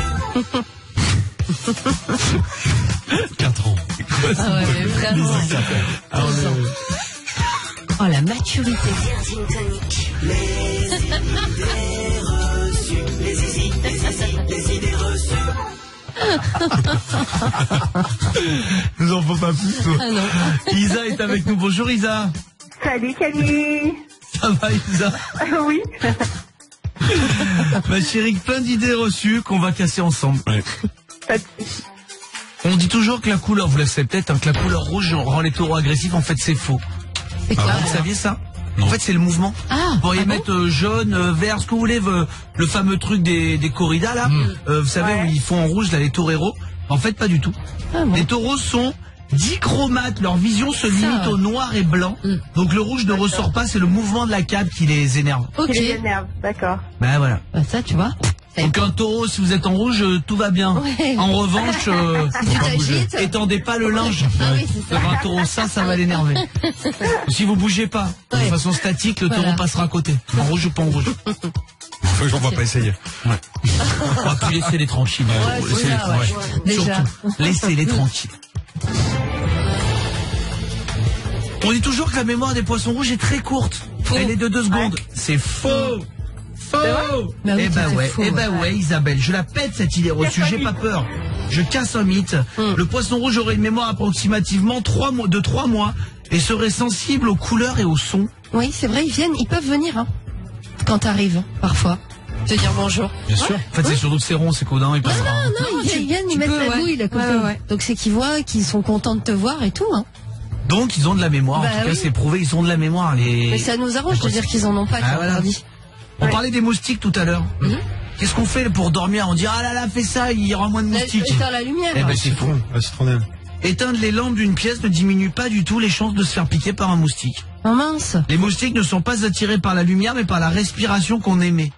4 ans. Ah ouais, mais vraiment. Oh, la maturité. Virgin Tonic. Les idées reçues, les idées reçues. Nous en faut pas plus. Ah non. Isa est avec nous. Bonjour Isa. Salut Camille. Ça va Isa? Oui. Ma chérie, plein d'idées reçues qu'on va casser ensemble. Pas de soucis. On dit toujours que la couleur, vous le savez peut-être, que la couleur rouge rend les taureaux agressifs. En fait, c'est faux. C'est quoi, Vous saviez ça? En fait, c'est le mouvement. Ah, Vous pourriez ah bon mettre jaune, vert, ce que vous voulez, le fameux truc des corridas, là. Vous savez, où ils font en rouge, là, les toreros. En fait, pas du tout. Ah bon. Les taureaux sont dichromates. Leur vision se limite au noir et blanc. Donc le rouge ne ressort pas, c'est le mouvement de la cape qui les énerve. Ok. Qui les énerve, d'accord. Ben voilà. Bah, ça, tu vois. Donc un taureau, si vous êtes en rouge, tout va bien. Ouais. En revanche, Si tu t'agites. étendez pas le linge. Ah oui, c'est ça. Sur un taureau, ça va l'énerver. Si vous bougez pas, de Ouais. façon statique, le taureau Voilà. passera à côté. En rouge ou pas en rouge. On va pas essayer. On va plus laisser les tranquilles. Ouais, c'est Laissez-les- ça, ouais. Déjà. Surtout, laissez-les tranquilles. On dit toujours que la mémoire des poissons rouges est très courte. Faux. Elle est de 2 secondes. C'est faux. Faux. Bah oui, Eh ben c'est ouais, faux, eh ben ouais. ouais, Isabelle, je la pète cette idée reçue, j'ai pas peur. Je casse un mythe. Le poisson rouge aurait une mémoire approximativement de 3 mois et serait sensible aux couleurs et aux sons. Oui, c'est vrai, ils peuvent venir, hein. Quand t'arrives, parfois. Te dire bonjour. Bien sûr. En fait, c'est surtout que c'est rond, c'est qu'Audin, il passe. Non, ils viennent, ils mettent peux, la ouais. bouille, là, comme Ouais, ça. ouais. Donc c'est qu'ils voient, qu'ils sont contents de te voir et tout, hein. Donc, ils ont de la mémoire. Bah en tout cas, oui. c'est prouvé, ils ont de la mémoire. Mais ça nous arrange de dire qu'ils en ont pas, Ah, comme voilà. on dit. On parlait des moustiques tout à l'heure. Qu'est-ce qu'on fait pour dormir? On dit, ah là là, fais ça, il y aura moins de moustiques. Éteins la lumière. Eh ben, c'est faux. La citronnelle. Éteindre les lampes d'une pièce ne diminue pas du tout les chances de se faire piquer par un moustique. Oh mince. Les moustiques ne sont pas attirés par la lumière, mais par la respiration qu'on émet.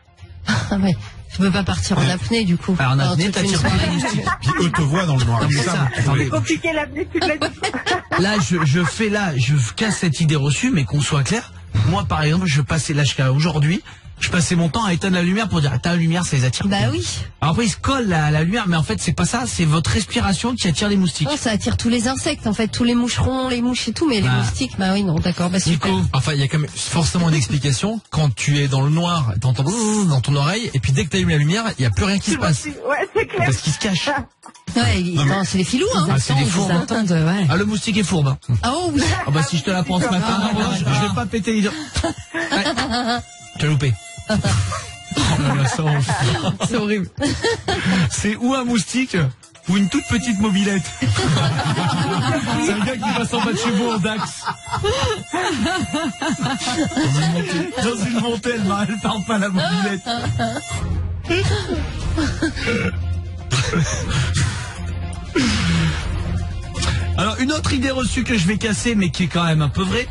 Ah ouais. Tu peux pas partir en apnée, du coup. Alors, en apnée, toute t'attires une pas les soirée. moustiques. Puis eux te voient dans le noir. Non, mais ça, attendez. C'est compliqué l'avenir, tu te l'as dit. je casse cette idée reçue, mais qu'on soit clair. Moi, par exemple, je passais là jusqu'à aujourd'hui, je passais mon temps à éteindre la lumière pour dire éteins la lumière, ça les attire. Bah oui. Alors après ils se collent à la lumière, mais en fait c'est pas ça, c'est votre respiration qui attire les moustiques. Non, ça attire tous les insectes, en fait, tous les moucherons, les mouches et tout, mais les moustiques, bah oui, non, d'accord, bah super. Enfin, il y a quand même forcément une explication. Quand tu es dans le noir, t'entends dans ton oreille, et puis dès que t'allumes la lumière, il y a plus rien qui se passe. Ouais, c'est clair. Parce qu'ils se cachent. Ouais, non, c'est les filous, hein. Ah, c'est des fourbes. Ouais. Ah, le moustique est fourbe. Ah oh oui. Ah bah si je te la prends ce matin, je vais pas péter les dents. Tu as loupé. C'est horrible. C'est ou un moustique ou une toute petite mobilette. C'est un gars qui passe en bas de chez vous en Dax. Dans une montée, elle parle pas la mobilette. Alors une autre idée reçue que je vais casser, mais qui est quand même un peu vraie.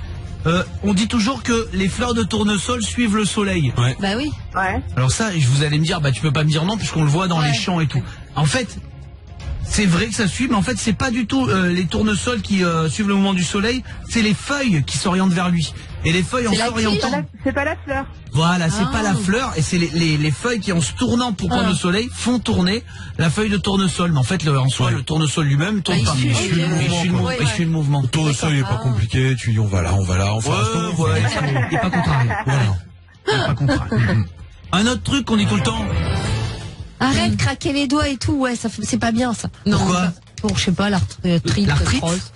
On dit toujours que les fleurs de tournesol suivent le soleil. Ouais. Bah oui. Ouais. Alors ça, vous allez me dire, bah tu peux pas me dire non puisqu'on le voit dans les champs et tout. En fait, c'est vrai que ça suit, mais en fait c'est pas du tout les tournesols qui suivent le mouvement du soleil, c'est les feuilles qui s'orientent vers lui. Et les feuilles en s'orientant. C'est pas la fleur. Voilà, c'est pas la fleur, et c'est les feuilles qui en se tournant pour prendre le soleil font tourner la feuille de tournesol. Mais en fait, en soi, le tournesol lui-même tourne pas. Il suit le mouvement. Le tournesol, il est pas compliqué. Tu dis on va là, on va là, on fait il est pas contrarié. Voilà. Il est pas contrarié. Un autre truc qu'on dit tout le temps. Arrête de craquer les doigts et tout, ouais, ça c'est pas bien ça. Non. Pourquoi? Pour, je sais pas, l'arthrite.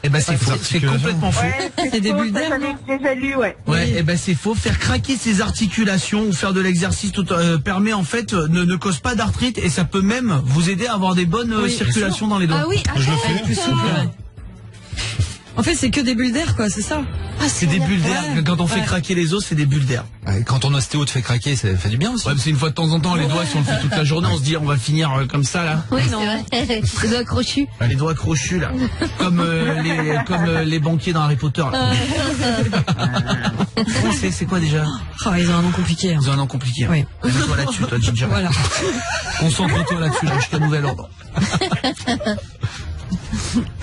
Eh ben c'est faux, c'est complètement faux. Ouais, C'est des bulles d'air, ça, j'en ai déjà lu, ouais. Ouais, eh ben c'est faux. Faire craquer ses articulations ou faire de l'exercice tout permet en fait ne cause pas d'arthrite et ça peut même vous aider à avoir des bonnes circulations dans les doigts. Ah oui, Je le fais. Plus souple, ouais. En fait, c'est que des bulles d'air, quoi, c'est ça. Ah, C'est des bulles d'air. Ouais. Quand on fait craquer les os, c'est des bulles d'air. Quand ton ostéo te fait craquer, ça fait du bien aussi. Ouais, mais c'est une fois de temps en temps. Les doigts, si on le fait toute la journée, on se dit on va finir comme ça là. Oui, c'est vrai. Les doigts crochus. Les doigts crochus là, comme les banquiers dans Harry Potter. Là. C'est quoi déjà? Ah, ils ont un nom compliqué. Ils ont un nom compliqué. Oui. Mets-toi là-dessus, toi, Ginger. Voilà. Concentre-toi là-dessus jusqu'à nouvel ordre.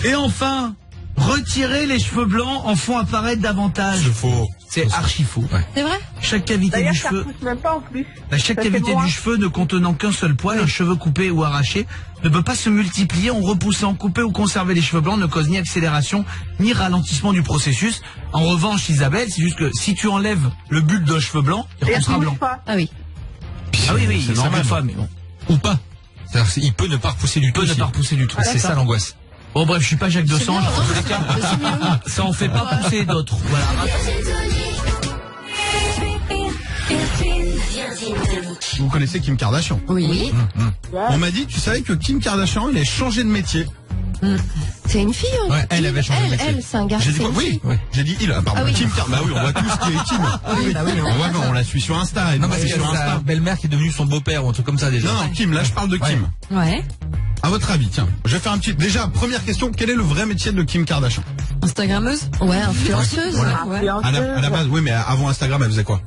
Et enfin, retirer les cheveux blancs en font apparaître davantage. C'est faux. C'est archi faux. C'est vrai? Chaque cavité D'ailleurs, du ça cheveu. repousse même pas en plus. Chaque Ça fait cavité droit. du cheveu ne contenant qu'un seul poil, un cheveu coupé ou arraché, ne peut pas se multiplier en repoussant, couper ou conserver les cheveux blancs ne cause ni accélération ni ralentissement du processus. En revanche, Isabelle, c'est juste que si tu enlèves le bulbe d'un cheveu blanc, il Et repoussera elle blanc. bouge pas. Ah oui. Ah oui, c'est ça normal. bouge pas, mais bon. Ou pas. C'est-à-dire qu'il peut ne pas repousser du tout. Il peut ne aussi. pas repousser du tout. C'est ça l'angoisse. Bon bref, je suis pas Jacques C'est Desange. bien, En tous les cas, c'est mieux. ça en fait pas pousser d'autres. Voilà. Vous connaissez Kim Kardashian? Oui. On m'a dit, tu savais que Kim Kardashian, elle a changé de métier. C'est une fille, hein? Ouais, elle avait changé de métier. Elle, c'est un garçon. J'ai dit quoi? Oui, j'ai dit il. Pardon. Ah oui. Kim Kardashian. Bah oui, on voit tous qui est Kim. On la suit sur Insta. Elle Non, nous parce suit qu'il y sur a sa Insta. belle-mère qui est devenue son beau-père ou un truc comme ça déjà. Non, Kim, là je parle de Kim. Ouais. À votre avis, tiens, je vais faire un petit. Déjà, première question, quel est le vrai métier de Kim Kardashian? Instagrammeuse. Ouais, influenceuse. Voilà. Ouais. À la base, oui, mais avant Instagram, elle faisait quoi?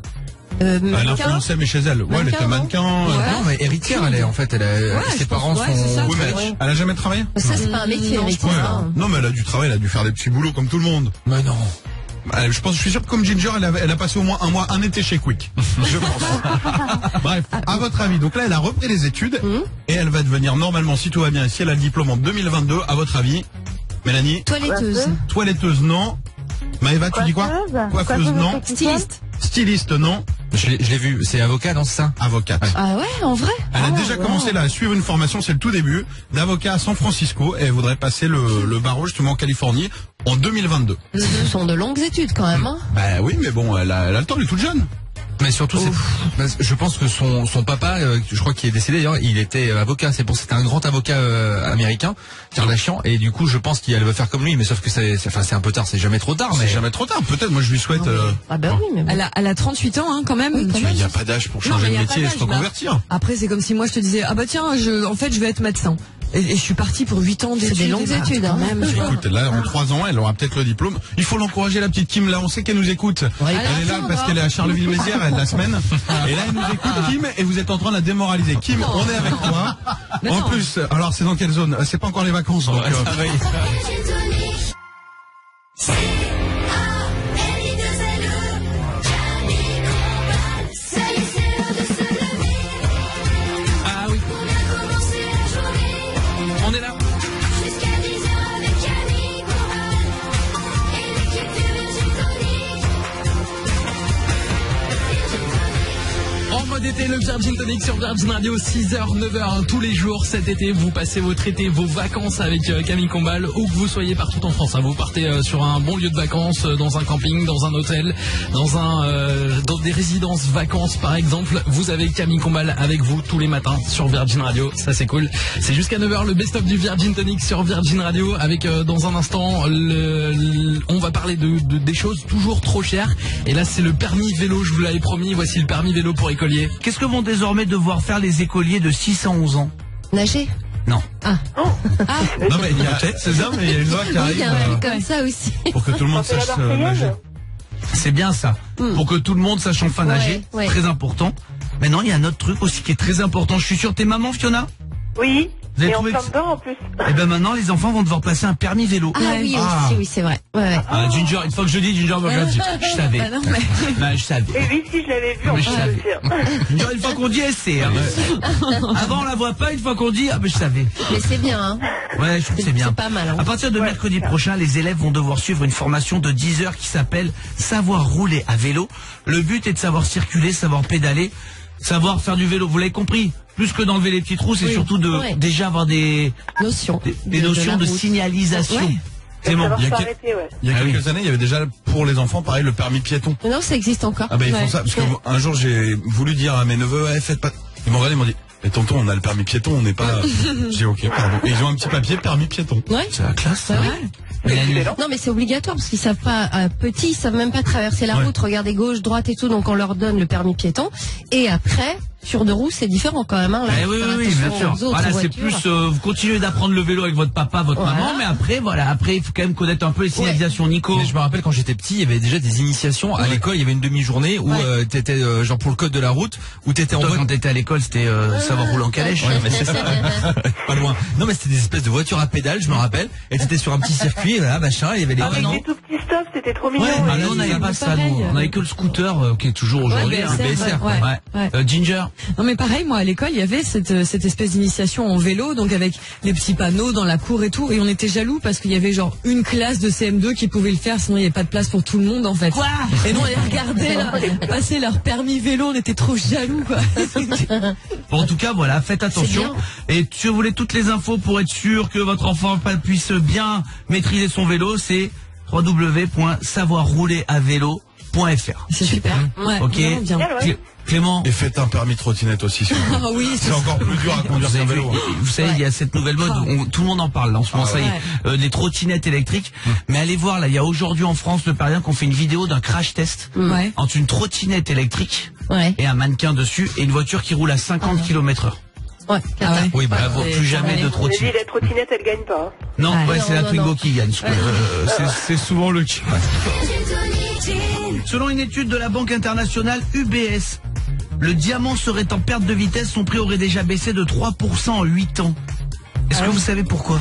Elle Mannequin. influençait, mais chez elle. Ouais, elle était mannequin. Non, mais héritière, elle est en fait, ses parents pense, ouais, c'est ça. sont. Oui, mais elle a jamais travaillé? Ça, c'est pas un métier, Non, je Eric, Ouais. ça. Non, mais elle a dû travailler, elle a dû faire des petits boulots comme tout le monde. Mais non. Je suis sûr que comme Ginger, elle a passé au moins un été chez Quick. Je pense. Bref, à votre avis, donc là, elle a repris les études et elle va devenir normalement, si tout va bien, si elle a le diplôme en 2022, à votre avis, Mélanie? Toiletteuse. Toiletteuse, non. Maëva, tu dis quoi? Coiffeuse, non. Styliste. Styliste, non. Je l'ai vu, c'est avocat, non, c'est ça? Avocate. Ah ouais, en vrai? Elle a déjà commencé là à suivre une formation, c'est le tout début, d'avocat à San Francisco et elle voudrait passer le barreau justement en Californie en 2022. Ce sont de longues études quand même, hein? Bah oui, mais bon, elle a le temps, elle est toute jeune. Mais surtout, je pense que son papa, je crois qu'il est décédé d'ailleurs, il était avocat. C'était un grand avocat américain, Kardashian, et du coup, je pense qu'elle veut faire comme lui. Mais sauf que c'est un peu tard. C'est jamais trop tard. C'est Mais jamais trop tard. Peut-être. Moi, je lui souhaite. Ah bah oui, mais bon. Elle a 38 ans, hein, quand même. Il n'y a pas d'âge pour changer mais de y a métier et pas se d'âge, reconvertir. Après, c'est comme si moi je te disais, ah bah tiens, en fait, je vais être médecin. Et je suis partie pour 8 ans d'études. C'est des longues études, hein. Quand même, tu vois. Écoute, là, en 3 ans, elle aura peut-être le diplôme. Il faut l'encourager, la petite Kim. Là, on sait qu'elle nous écoute. Ouais, Elle est là parce qu'elle est à Charleville-Mézières, elle, la semaine. Et là, elle nous écoute, Kim, et vous êtes en train de la démoraliser. Kim, on est avec toi. Mais En non. plus, alors, c'est dans quelle zone? C'est pas encore les vacances, donc, le Virgin Tonic sur Virgin Radio, 6h, 9h, tous les jours cet été. Vous passez votre été, vos vacances avec Camille Combal, où que vous soyez partout en France. Vous partez sur un bon lieu de vacances, dans un camping, dans un hôtel, dans des résidences vacances par exemple. Vous avez Camille Combal avec vous tous les matins sur Virgin Radio. Ça c'est cool. C'est jusqu'à 9h le best-of du Virgin Tonic sur Virgin Radio avec dans un instant on va parler des choses toujours trop chères. Et là c'est le permis vélo, je vous l'avais promis. Voici le permis vélo pour écoliers. Qu'est-ce que vont désormais devoir faire les écoliers de 6 à 11 ans? Nager? Non. Ah. Non mais il y a c'est ça, mais il y a une loi qui Oui, arrive il y a un truc comme ça aussi. pour que tout le monde sache nager. C'est bien ça. Pour que tout le monde sache enfin nager. Ouais. Très important. Maintenant, il y a un autre truc aussi qui est très important. Je suis sûr, t'es maman, Fiona? Oui. Vous avez Et en trouvé plein que- dedans en plus. Eh ben maintenant, les enfants vont devoir passer un permis vélo. Ah oui, aussi, oui, c'est vrai. Ouais. Ah, Ginger, une fois que je dis Ginger, me regarde, je savais. Bah non, mais... Ben, je savais. Et oui, si je l'avais vu en Mais plus je savais. aussi. Ginger, une fois qu'on dit, elle sait. Hein. Avant, on la voit pas, une fois qu'on dit, ah ben je savais. Mais c'est bien, hein. Ouais, je trouve que c'est bien. C'est pas mal, hein. À partir de mercredi prochain, les élèves vont devoir suivre une formation de 10 heures qui s'appelle Savoir rouler à vélo. Le but est de savoir circuler, savoir pédaler, savoir faire du vélo. Vous l'avez compris? Plus que d'enlever les petits trous, c'est surtout de déjà avoir des notions, des notions de signalisation. Ouais. C'est bon. Il y a, il y a quelques années, il y avait déjà pour les enfants, pareil, le permis piéton. Non, ça existe encore. Ah bah ils font ça, parce que un jour j'ai voulu dire à mes neveux, faites pas... Ils m'ont regardé, ils m'ont dit, mais tonton, on a le permis piéton, on n'est pas... J'ai dit, ok, pardon. Et ils ont un petit papier, permis piéton. Ouais. C'est la classe, ça. Non mais c'est obligatoire parce qu'ils savent pas petits, ils savent même pas traverser la route, regarder gauche, droite et tout, donc on leur donne le permis piéton. Et après, sur deux roues, c'est différent quand même. Hein, là, oui, bien sûr. Voilà, c'est plus vous continuez d'apprendre le vélo avec votre papa, votre maman, mais après, après, il faut quand même connaître un peu les signalisations. Nico. Mais je me rappelle quand j'étais petit, il y avait déjà des initiations à l'école. Il y avait une demi-journée où t'étais genre pour le code de la route, où t'étais en quand t'étais à l'école, c'était savoir rouler en calèche. Ouais, mais c'est ça. Pas loin. Non, mais c'était des espèces de voitures à pédales, je me rappelle. Et t'étais sur un petit circuit, et voilà, machin, il y avait les Avec des tout petits stops, c'était trop mignon. Ah non, on n'avait pas ça, nous. On avait que le scooter qui est toujours aujourd'hui. Ouais, hein, le BSR, BSR. ouais. Ginger. Non mais pareil, moi à l'école il y avait cette espèce d'initiation en vélo, donc avec les petits panneaux dans la cour et tout, et on était jaloux parce qu'il y avait genre une classe de CM2 qui pouvait le faire, sinon il n'y avait pas de place pour tout le monde en fait. Quoi? Et nous on les regardait là, passer leur permis vélo, on était trop jaloux quoi. Bon, en tout cas, voilà, faites attention. Et si vous voulez toutes les infos pour être sûr que votre enfant puisse bien maîtriser son vélo, c'est www.savoirrouleravelo.fr. C'est super. Ouais, ok. bien. Clément. Et faites un permis de trottinette aussi. Ah oui, c'est encore plus dur à conduire qu'un vélo. Vous savez, il y a cette nouvelle mode, tout le monde en parle là, en ce moment, ça y est, des trottinettes électriques. Mais allez voir, là, il y a aujourd'hui en France, le Parisien, qu'on fait une vidéo d'un crash test entre une trottinette électrique et un mannequin dessus et une voiture qui roule à 50 km/h. Oui, bravo, plus jamais de trottinette. La trottinette, elle gagne pas. Non, c'est la Twingo qui gagne. C'est souvent le cas. Selon une étude de la Banque internationale UBS, le diamant serait en perte de vitesse, son prix aurait déjà baissé de 3% en 8 ans. Est-ce que vous savez pourquoi?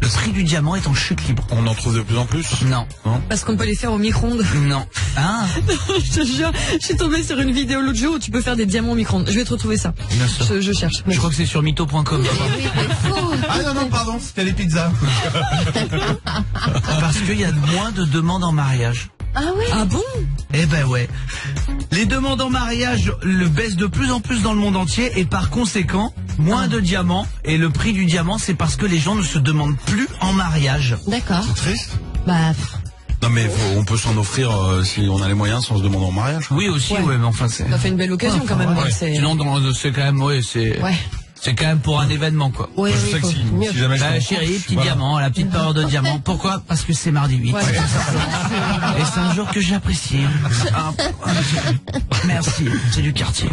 Le prix du diamant est en chute libre. On en trouve de plus en plus? Non. Parce qu'on peut les faire au micro-ondes. Non. Ah. Je te jure, je suis tombée sur une vidéo l'autre jour où tu peux faire des diamants au micro-ondes. Je vais te retrouver ça. Bien sûr. Je cherche. Je crois que c'est sur mytho.com. Ah non, pardon, c'était les pizzas. Parce qu'il y a moins de demandes en mariage. Ah oui? Ah bon? Eh ben ouais. Les demandes en mariage baissent de plus en plus dans le monde entier et par conséquent, moins de diamants. Et le prix du diamant, c'est parce que les gens ne se demandent plus en mariage. D'accord. C'est triste. Bah... Non mais on peut s'en offrir si on a les moyens sans se demander en mariage. Oui aussi, mais enfin c'est... Ça fait une belle occasion quand même. Sinon, c'est quand même, c'est... Ouais. C'est quand même pour un événement, quoi. Oui, je sais que si jamais chérie, petit diamant, la petite parure de diamant. Pourquoi? Parce que c'est mardi 8. Ouais. Et c'est un jour que j'apprécie. Merci, c'est du quartier.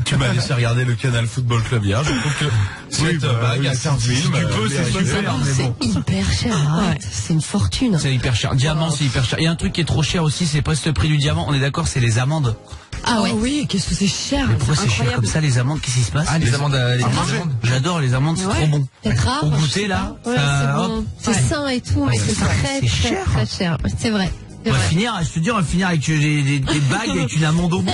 Tu m'as laissé regarder le Canal Football Club hier. Je trouve que cette bague à 15 000, tu peux, c'est super. C'est hyper cher, arrête. C'est une fortune. C'est hyper cher. Diamant, c'est hyper cher. Il y a un truc qui est trop cher aussi, c'est presque le prix du diamant. On est d'accord, c'est les amandes. Ah ouais. Oui, qu'est-ce que c'est cher. Mais pourquoi c'est cher comme ça, les amandes? Qu'est-ce qui se passe? Ah, les amandes, J'adore les amandes, c'est trop bon. C'est rare. Au goûter, là. Ouais, c'est bon. C'est sain et tout, mais c'est très, très, très cher. C'est vrai. On va finir, je te dis, on va finir avec des bagues avec une amande au bout.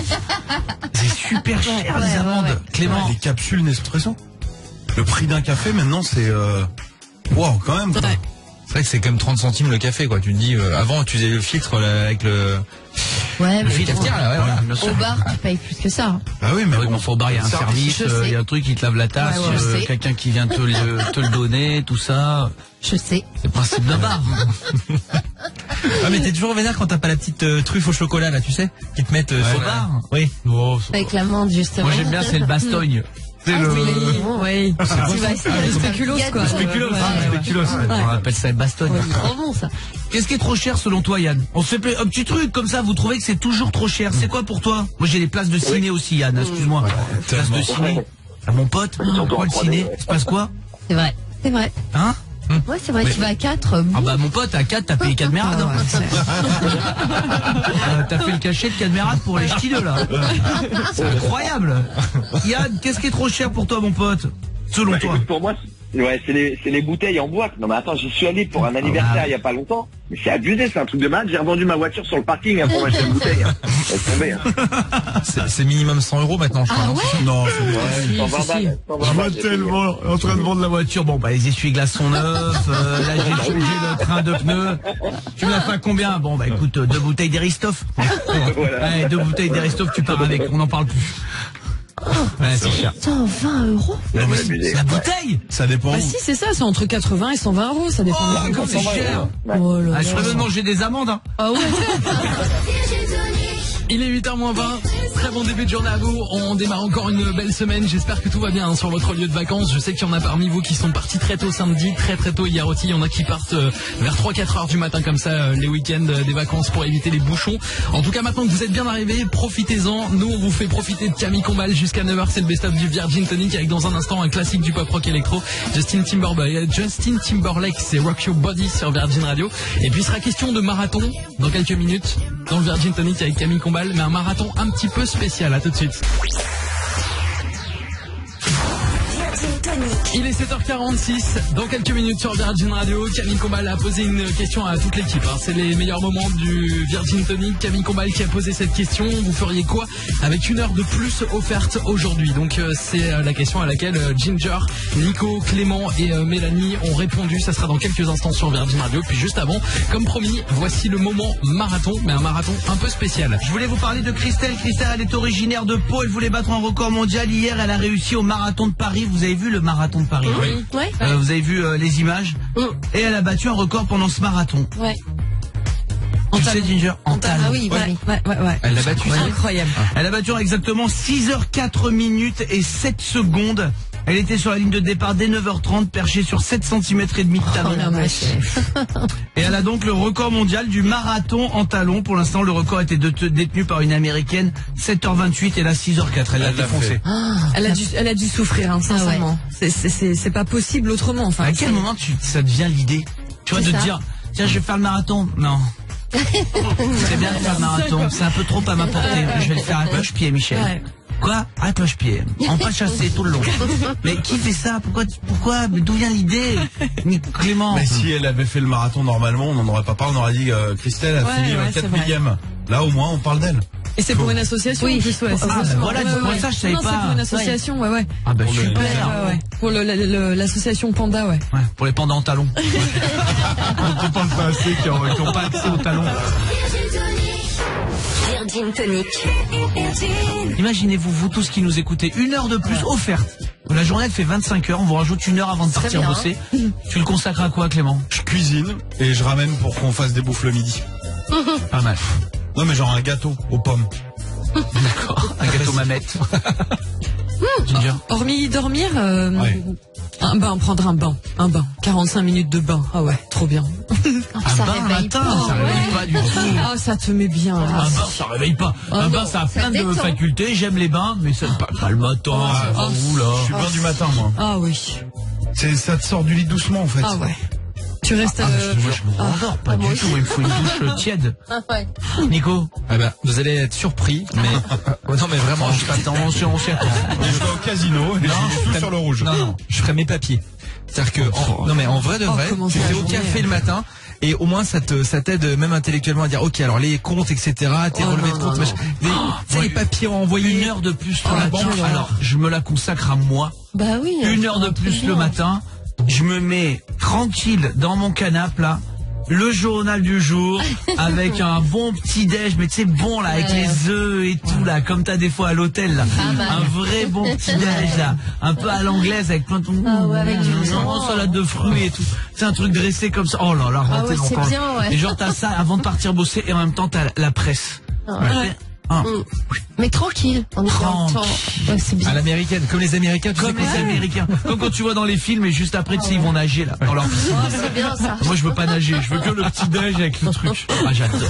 C'est super cher, les amandes. Clément. Les capsules Nespresso. Le prix d'un café, maintenant, c'est... Wow, quand même. C'est vrai que c'est quand même 30 centimes le café, quoi. Tu te dis, avant, tu faisais le filtre là, avec le... Ouais, mais cafetière, là, ouais, voilà, bien sûr. au bar, tu payes plus que ça. Ah oui, mais bon, au bar, il y a un service, il y a un truc qui te lave la tasse, Ouais, je sais. quelqu'un qui vient te le donner, tout ça. Je sais. C'est le principe d'un bar. Ah mais t'es toujours vénère quand t'as pas la petite truffe au chocolat là, tu sais, qui te mettent Au bar. Oui. Oh, Avec l'amande, justement. moi, j'aime bien, c'est le bastogne. C'est le... Oui. Tu vas essayer Le spéculoos, quoi. spéculoos. Spéculoos. On appelle ça le bastogne. C'est trop bon, ça. Qu'est-ce qui est trop cher selon toi, Yann? On se fait un petit truc comme ça, vous trouvez que c'est toujours trop cher. C'est quoi pour toi? Moi, j'ai les places de ciné aussi, Yann, excuse-moi. Places de ciné. Ah, mon pote, pourquoi le ciné? Il se passe quoi? C'est vrai. C'est vrai. Hein? Ouais, c'est vrai, tu vas à 4. Ah bah mon pote, à 4, t'as payé Cadmerade. Hein. T'as fait le cachet de Cadmerade pour les ch'tis 2 là. C'est incroyable. Yann, qu'est-ce qui est trop cher pour toi, mon pote? Selon toi? Écoute, pour moi, c'est les bouteilles en boîte. Non mais attends, j'y suis allé pour un anniversaire il y a pas longtemps. Mais c'est abusé, c'est un truc de malade. J'ai revendu ma voiture sur le parking pour m'acheter une bouteille. Laisse tomber. C'est minimum 100 € maintenant, je crois. Ah ouais? Non, Ouais, 120 balles. je vois tellement en train de vendre la voiture. Bon, bah, les essuie-glaces sont neufs. Là, j'ai changé le train de pneus. Tu me l'as fait à combien? Bon, bah, écoute, 2 bouteilles d'Aristoff. Voilà. Ouais, 2 bouteilles d'Aristoff, tu pars avec. On n'en parle plus. Ouais, c'est cher. 120 €. La bouteille? Ça dépend. Bah si, c'est ça, c'est entre 80 et 120 €, ça dépend. Oh, comme c'est cher. Oh là Ah, là. je ferais même manger des amandes, hein. Ah ouais. Il est 8h-20. Très bon début de journée à vous. On démarre encore une belle semaine. J'espère que tout va bien sur votre lieu de vacances. Je sais qu'il y en a parmi vous qui sont partis très tôt samedi, très tôt hier aussi. Il y en a qui partent vers 3-4 heures du matin comme ça, les week-ends des vacances pour éviter les bouchons. En tout cas, maintenant que vous êtes bien arrivés, profitez-en. Nous, on vous fait profiter de Camille Combal jusqu'à 9h. C'est le best-of du Virgin Tonic avec dans un instant un classique du pop-rock électro. Justin Timberlake, c'est Rock Your Body sur Virgin Radio. Et puis, il sera question de marathon dans quelques minutes dans le Virgin Tonic avec Camille Combal, mais un marathon un petit peu spécial. À tout de suite. Il est 7h46, dans quelques minutes sur Virgin Radio, Camille Combal a posé une question à toute l'équipe. C'est les meilleurs moments du Virgin Tonic. Camille Combal qui a posé cette question. Vous feriez quoi avec une heure de plus offerte aujourd'hui? Donc c'est la question à laquelle Ginger, Nico, Clément et Mélanie ont répondu. Ça sera dans quelques instants sur Virgin Radio. Puis juste avant, comme promis, voici le moment marathon, mais un marathon un peu spécial. Je voulais vous parler de Christelle. Christelle, elle est originaire de Pau. Elle voulait battre un record mondial. Hier, elle a réussi au marathon de Paris. Vous avez vu le marathon de Paris? Oui. Ouais. Vous avez vu les images? Et elle a battu un record pendant ce marathon. Ouais. Tu sais, Ginger? En talons. Ah oui, Ouais. Elle l'a battu. Incroyable. Elle a battu en exactement 6h04 minutes et 7 secondes. Elle était sur la ligne de départ dès 9h30, perchée sur 7 cm et demi de talon. Oh la vache. Et elle a donc le record mondial du marathon en talons. Pour l'instant, le record était détenu par une américaine. 7h28 et là 6h04. Elle l'a défoncé. Elle a dû souffrir, hein, sincèrement. C'est pas possible autrement. Enfin, À quel moment ça devient l'idée? Tu vois, de te dire, tiens, je vais faire le marathon. Non. C'est bien de faire le marathon. C'est un peu trop à ma portée. Je vais le faire à cloche-pied, Michel. Ouais. Quoi? À cloche-pied. On pas chasser tout le long. Mais qui fait ça? Pourquoi? Mais d'où vient l'idée? Clément. Mais si elle avait fait le marathon normalement, on n'en aurait pas parlé, on aurait dit Christelle a fini 4 millième. Là au moins on parle d'elle. Et c'est pour une association en plus, ouais. Voilà, pour ça je savais pas. C'est pour une association, ouais. Ah bah super. Ouais. Pour l'association Panda, ouais. Ouais, pour les pandas en talons. On parle pas assez qui n'ont pas accès aux talons. Virgin Tonic. Imaginez-vous, vous tous qui nous écoutez, une heure de plus offerte. La journée elle fait 25 heures, on vous rajoute une heure avant de partir bosser. Tu le consacres à quoi, Clément? Je cuisine et je ramène pour qu'on fasse des bouffes le midi. Pas mal. Non mais genre un gâteau aux pommes. D'accord, un gâteau mamette. Ginger. Hormis dormir, Ouais. un bain, prendre un bain. 45 minutes de bain. Ah ouais, trop bien. Un bain matin, ça réveille pas du tout. Ah, ça te met bien. Un bain, ça réveille pas. Un bain, ça a plein de détend. facultés. J'aime les bains, mais ça pas le matin. Vous là. Je suis bain du matin moi. Ah oui. Ça te sort du lit doucement en fait. Ah ouais. Tu restes. Moi je me rendors pas du tout. Il me faut une douche tiède. Ouais. Nico. Ah bah, vous allez être surpris, mais non mais vraiment, Je t'attends, on s'y attend. Je vais au casino et je suis tout sur le rouge. non, je ferai mes papiers. C'est-à-dire que non mais en vrai de vrai, comment tu ça fais va au jouer, café le matin. Et au moins ça t'aide même intellectuellement à dire ok alors les comptes etc. Tes relevés de comptes machin. Les papiers à envoyer. Une heure de plus sur la banque. Alors je me la consacre à moi. Bah oui. Une heure de plus le matin. Je me mets tranquille dans mon canapé là. le journal du jour avec un bon petit déj, mais tu sais bon là avec les œufs et tout là, comme t'as des fois à l'hôtel là, un vrai bon petit déj là, un peu à l'anglaise avec plein de avec du salade de fruits et tout. C'est un truc dressé comme ça. Oh là là, c'est bien, Et genre t'as ça avant de partir bosser et en même temps t'as la presse. Mais tranquille, on est en temps. C'est bien. À l'américaine, comme les Américains, comme les Américains. Comme quand tu vois dans les films et juste après, tu sais, ils vont nager là, dans leur piscine. C'est bien ça. Moi, je veux pas nager, je veux que le petit déj avec le truc. Ah, j'adore.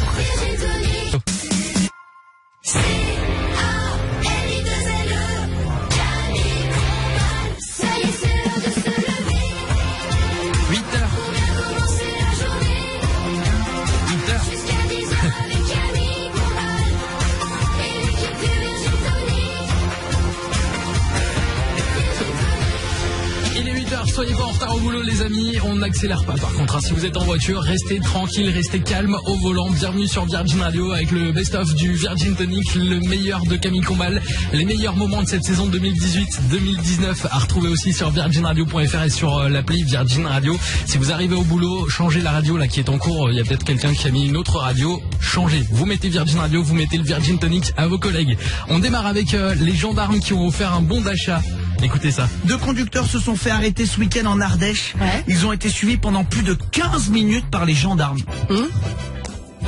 8h, soyez pas en retard au boulot les amis, on n'accélère pas par contre, si vous êtes en voiture, restez tranquille, restez calme au volant, bienvenue sur Virgin Radio avec le best-of du Virgin Tonic, le meilleur de Camille Combal, les meilleurs moments de cette saison 2018-2019 à retrouver aussi sur virginradio.fr et sur l'appli Virgin Radio. Si vous arrivez au boulot, changez la radio là qui est en cours, il y a peut-être quelqu'un qui a mis une autre radio, changez, vous mettez Virgin Radio, vous mettez le Virgin Tonic à vos collègues. On démarre avec les gendarmes qui ont offert un bon d'achat. Écoutez ça. 2 conducteurs se sont fait arrêter ce week-end en Ardèche. Ils ont été suivis pendant plus de 15 minutes par les gendarmes.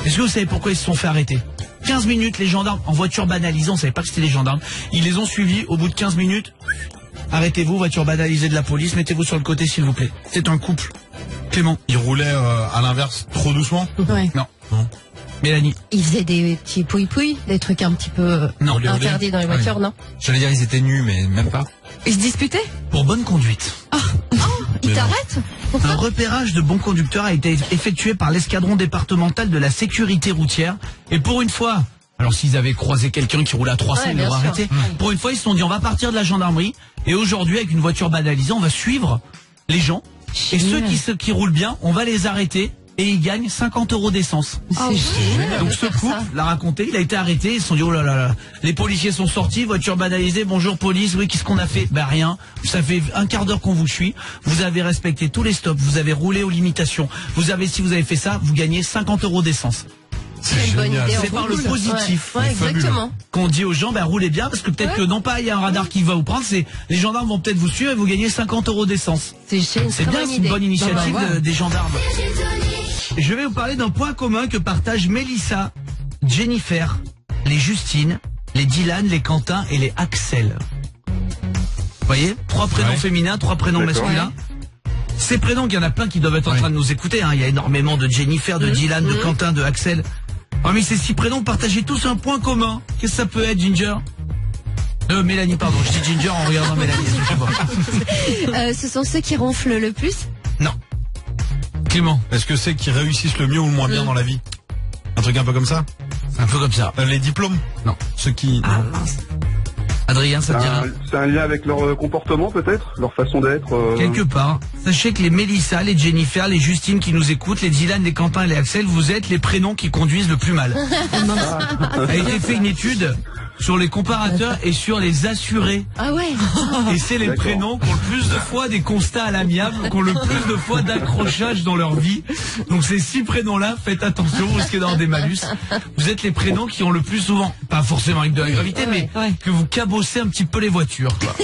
Est-ce que vous savez pourquoi ils se sont fait arrêter? 15 minutes, les gendarmes en voiture banalisée, on savait pas que c'était les gendarmes. Ils les ont suivis, au bout de 15 minutes, arrêtez-vous, voiture banalisée de la police, mettez-vous sur le côté s'il vous plaît. C'est un couple. Clément. Ils roulaient à l'inverse trop doucement? Non. Mélanie. Ils faisaient des petits pouille-pouille, des trucs un petit peu interdits dans les voitures, non? J'allais dire ils étaient nus, mais même pas. Ils se disputaient? Pour bonne conduite. Ils t'arrêtent? Un repérage de bons conducteurs a été effectué par l'escadron départemental de la sécurité routière. Et pour une fois, alors s'ils avaient croisé quelqu'un qui roulait à 300, ils l'auraient arrêté. Pour une fois, ils se sont dit on va partir de la gendarmerie. Et aujourd'hui, avec une voiture banalisée, on va suivre les gens. Et ceux qui roulent bien, on va les arrêter. Et ils gagnent 50 € d'essence. Donc ce couple l'a raconté, il a été arrêté, ils se sont dit oh là là là, les policiers sont sortis, voiture banalisée, bonjour police, oui qu'est-ce qu'on a fait? Bah rien, ça fait un quart d'heure qu'on vous suit, vous avez respecté tous les stops, vous avez roulé aux limitations, si vous avez fait ça, vous gagnez 50 € d'essence. C'est une bonne idée. C'est par le positif exactement. qu'on dit aux gens roulez bien parce que peut-être que non pas il y a un radar qui va vous prendre, c'est les gendarmes vont peut-être vous suivre et vous gagnez 50 € d'essence. C'est bien, c'est une bonne initiative des gendarmes. Je vais vous parler d'un point commun que partagent Mélissa, Jennifer, les Justine, les Dylan, les Quentin et les Axel. Vous voyez, 3 prénoms féminins, 3 prénoms masculins. Ces prénoms, il y en a plein qui doivent être en train de nous écouter. Il y a énormément de Jennifer, de Dylan, de Quentin, de Axel. Mais ces 6 prénoms partagent tous un point commun. Qu'est-ce que ça peut être, Ginger? Mélanie, pardon, je dis Ginger en regardant Mélanie. Ce sont ceux qui ronflent le plus? Non. Clément. Est-ce que c'est qui réussissent le mieux ou le moins bien dans la vie? Un truc un peu comme ça? Un peu comme ça. Les diplômes? Non. Ceux qui... Adrien, ça te dit rien? C'est un lien avec leur comportement peut-être? Leur façon d'être Quelque part. Sachez que les Mélissa, les Jennifer, les Justine qui nous écoutent, les Dylan, les Quentin et les Axel, vous êtes les prénoms qui conduisent le plus mal. A été fait une étude sur les comparateurs et sur les assurés. Ah ouais. Et c'est les prénoms qui ont le plus de fois des constats à l'amiable, qui ont le plus de fois d'accrochage dans leur vie. Donc ces 6 prénoms-là, faites attention, vous risquez d'avoir des malus. Vous êtes les prénoms qui ont le plus souvent, pas forcément avec de la gravité, mais que vous cabossez un petit peu les voitures. Quoi.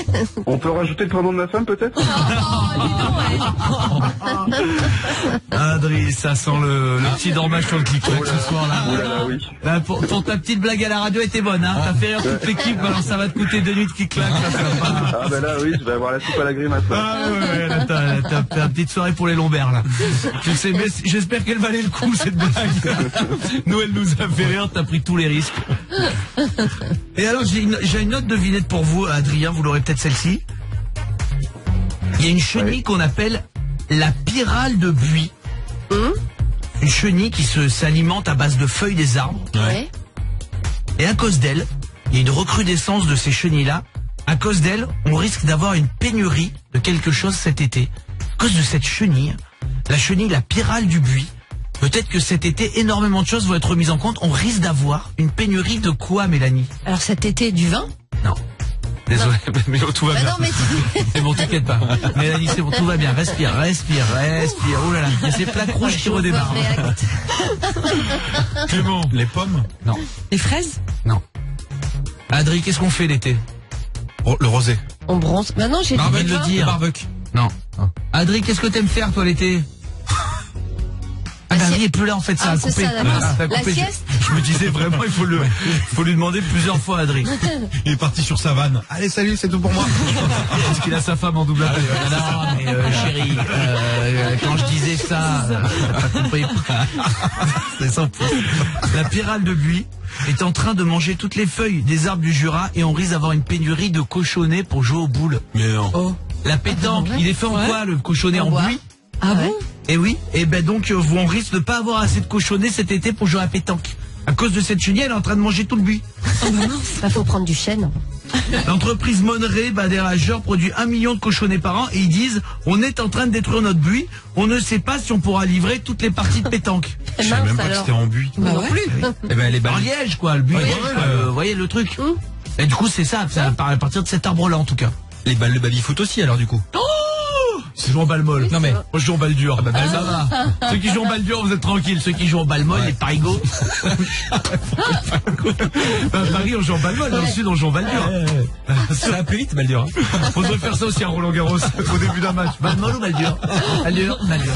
On peut rajouter le prénom de ma femme peut-être? Adrien, ça sent le petit dormage sur le clic-clac ce soir-là. Pour ta petite blague à la radio était bonne, hein. T'as fait rire toute l'équipe, alors ça va te coûter 2 nuits de clic-clac. Ah ben là oui, je vais avoir la soupe à la grimace. Ah ouais, là t'as fait une petite soirée pour les lombaires là. Je sais, mais j'espère qu'elle valait le coup cette blague. Nous elle nous a fait rire, t'as pris tous les risques. Et alors j'ai une autre devinette pour vous, Adrien, vous l'aurez peut-être celle-ci. Il y a une chenille qu'on appelle la pyrale de buis. Une chenille qui s'alimente à base de feuilles des arbres. Et à cause d'elle, il y a une recrudescence de ces chenilles-là. À cause d'elle, on risque d'avoir une pénurie de quelque chose cet été. À cause de cette chenille, la chenille, la pyrale du buis, peut-être que cet été, énormément de choses vont être mises en compte. On risque d'avoir une pénurie de quoi, Mélanie? Alors cet été, du vin? Non. Désolé, mais tout va Bah bien. non, mais Mais bon, t'inquiète pas. Mélanie, c'est bon, tout va bien. Respire. Oh là là, il y a ces plaques rouges qui redémarrent. Clément, les pommes? Non. Les fraises? Non. Adri, qu'est-ce qu'on fait l'été? Le rosé. on bronze. Bah non, j'ai dit. On vient de le dire. Barbecue. Non. Adri, qu'est-ce que t'aimes faire toi l'été? Ah bah oui, il est plus là en fait, ça a c'est coupé. ça, d'accord. Ça a La coupé. sieste. Je me disais vraiment, il faut lui demander plusieurs fois, Adri. Il est parti sur sa vanne. Allez, salut, c'est tout pour moi. Parce qu'il a sa femme en double appel. Non, mais chérie, quand je disais ça, t'as pas compris. C'est 100%. La pyrale de buis est en train de manger toutes les feuilles des arbres du Jura et on risque d'avoir une pénurie de cochonnets pour jouer aux boules. Mais non. Oh. La pétanque, il est fait en quoi le cochonnet en bois. buis? Ah bon? Et oui, et ben donc on risque de pas avoir assez de cochonnets cet été pour jouer à la pétanque. À cause de cette chenille, elle est en train de manger tout le buis. Bah faut prendre du chêne. L'entreprise Monneray, des rageurs, produit 1 million de cochonnets par an et ils disent on est en train de détruire notre buis, on ne sait pas si on pourra livrer toutes les parties de pétanque. Je savais même pas que c'était en buis. Bah non plus. Eh ben, les En balles. Liège quoi, le buis. Ouais, Vous voyez le truc. Et du coup c'est ça, à partir de cet arbre là en tout cas. Les balles de baby-foot aussi, alors, du coup. C'est jouent en balle molle. Non, mais. Moi je joue en balle dure. Ah bah, ça va. Ceux qui jouent en balle dure, vous êtes tranquilles. Ceux qui jouent en balle molle, les parigots. À Paris, on joue en balle molle. Dans le sud, on joue en balle dure. Ça va plus vite, balle dure. On devrait faire ça aussi à Roland Garros au début d'un match. Balle molle ou balle dure? Balle dure, balle dure.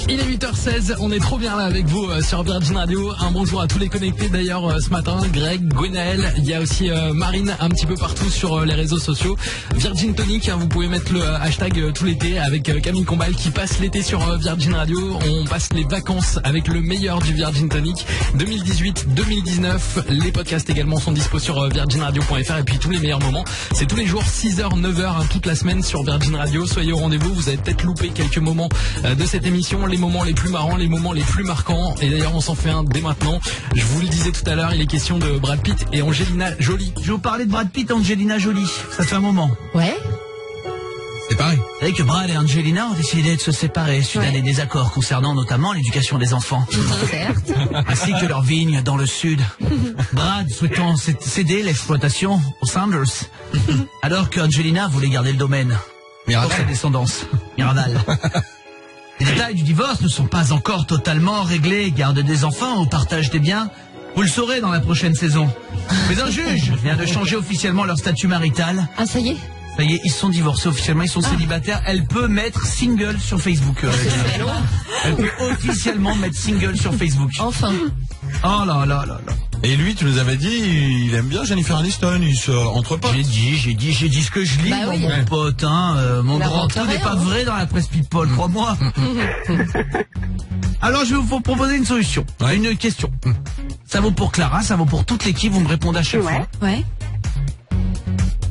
Il est 8h16, on est trop bien là avec vous sur Virgin Radio. Un bonjour à tous les connectés d'ailleurs ce matin. Greg, Gwenaël, il y a aussi Marine un petit peu partout sur les réseaux sociaux. Virgin Tonic, vous pouvez mettre le hashtag tout l'été avec Camille Combal qui passe l'été sur Virgin Radio. On passe les vacances avec le meilleur du Virgin Tonic 2018-2019. Les podcasts également sont dispo sur virginradio.fr et puis tous les meilleurs moments. C'est tous les jours 6h, 9h, toute la semaine sur Virgin Radio. Soyez au rendez-vous, vous avez peut-être loupé quelques moments de cette émission. Les moments les plus marrants, les moments les plus marquants. Et d'ailleurs, on s'en fait un dès maintenant. Je vous le disais tout à l'heure, il est question de Brad Pitt et Angelina Jolie. Je vais vous parler de Brad Pitt et Angelina Jolie. Ça fait un moment. Ouais. C'est pareil. Vous savez que Brad et Angelina ont décidé de se séparer suite à des désaccords concernant notamment l'éducation des enfants. Certes. Ainsi que leurs vignes dans le sud. Brad souhaitant céder l'exploitation aux Sanders. Alors que Angelina voulait garder le domaine. Pour sa descendance. Mirabal. Les détails du divorce ne sont pas encore totalement réglés. Garde des enfants ou partage des biens. Vous le saurez dans la prochaine saison. Mais un juge vient de changer officiellement leur statut marital. Ah, ça y est. Ça y est, ils sont divorcés officiellement, ils sont célibataires. Elle peut mettre single sur Facebook. Elle peut officiellement mettre single sur Facebook. Enfin. Oh là là là là. Et lui, tu nous avais dit, il aime bien Jennifer Aniston, il se entre potes. J'ai dit ce que je lis, Bah oui. mon pote, hein. Mon grand tout n'est pas vrai dans la presse people, crois-moi. Alors je vais vous proposer une solution, une question. Ça vaut pour Clara, ça vaut pour toute l'équipe, vous me répondez à chaque fois. Ouais.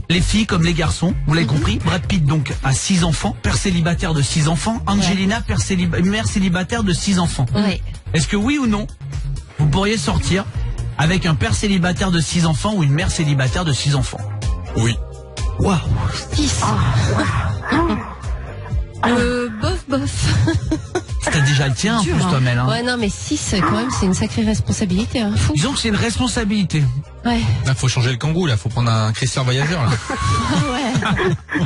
Les filles comme les garçons, vous l'avez compris. Brad Pitt donc a 6 enfants, père célibataire de 6 enfants. Angelina, mère célibataire de 6 enfants. Ouais. Est-ce que oui ou non, vous pourriez sortir avec un père célibataire de 6 enfants ou une mère célibataire de 6 enfants? Oui. Waouh. 6. Bof. T'as déjà le tien en plus, toi, Mel. Hein. Ouais, non, mais 6, quand même, c'est une sacrée responsabilité. Hein. Fou. Disons que c'est une responsabilité. Ouais. Là, faut changer le kangou, là. Faut prendre un Christian Voyageur, là. Ouais.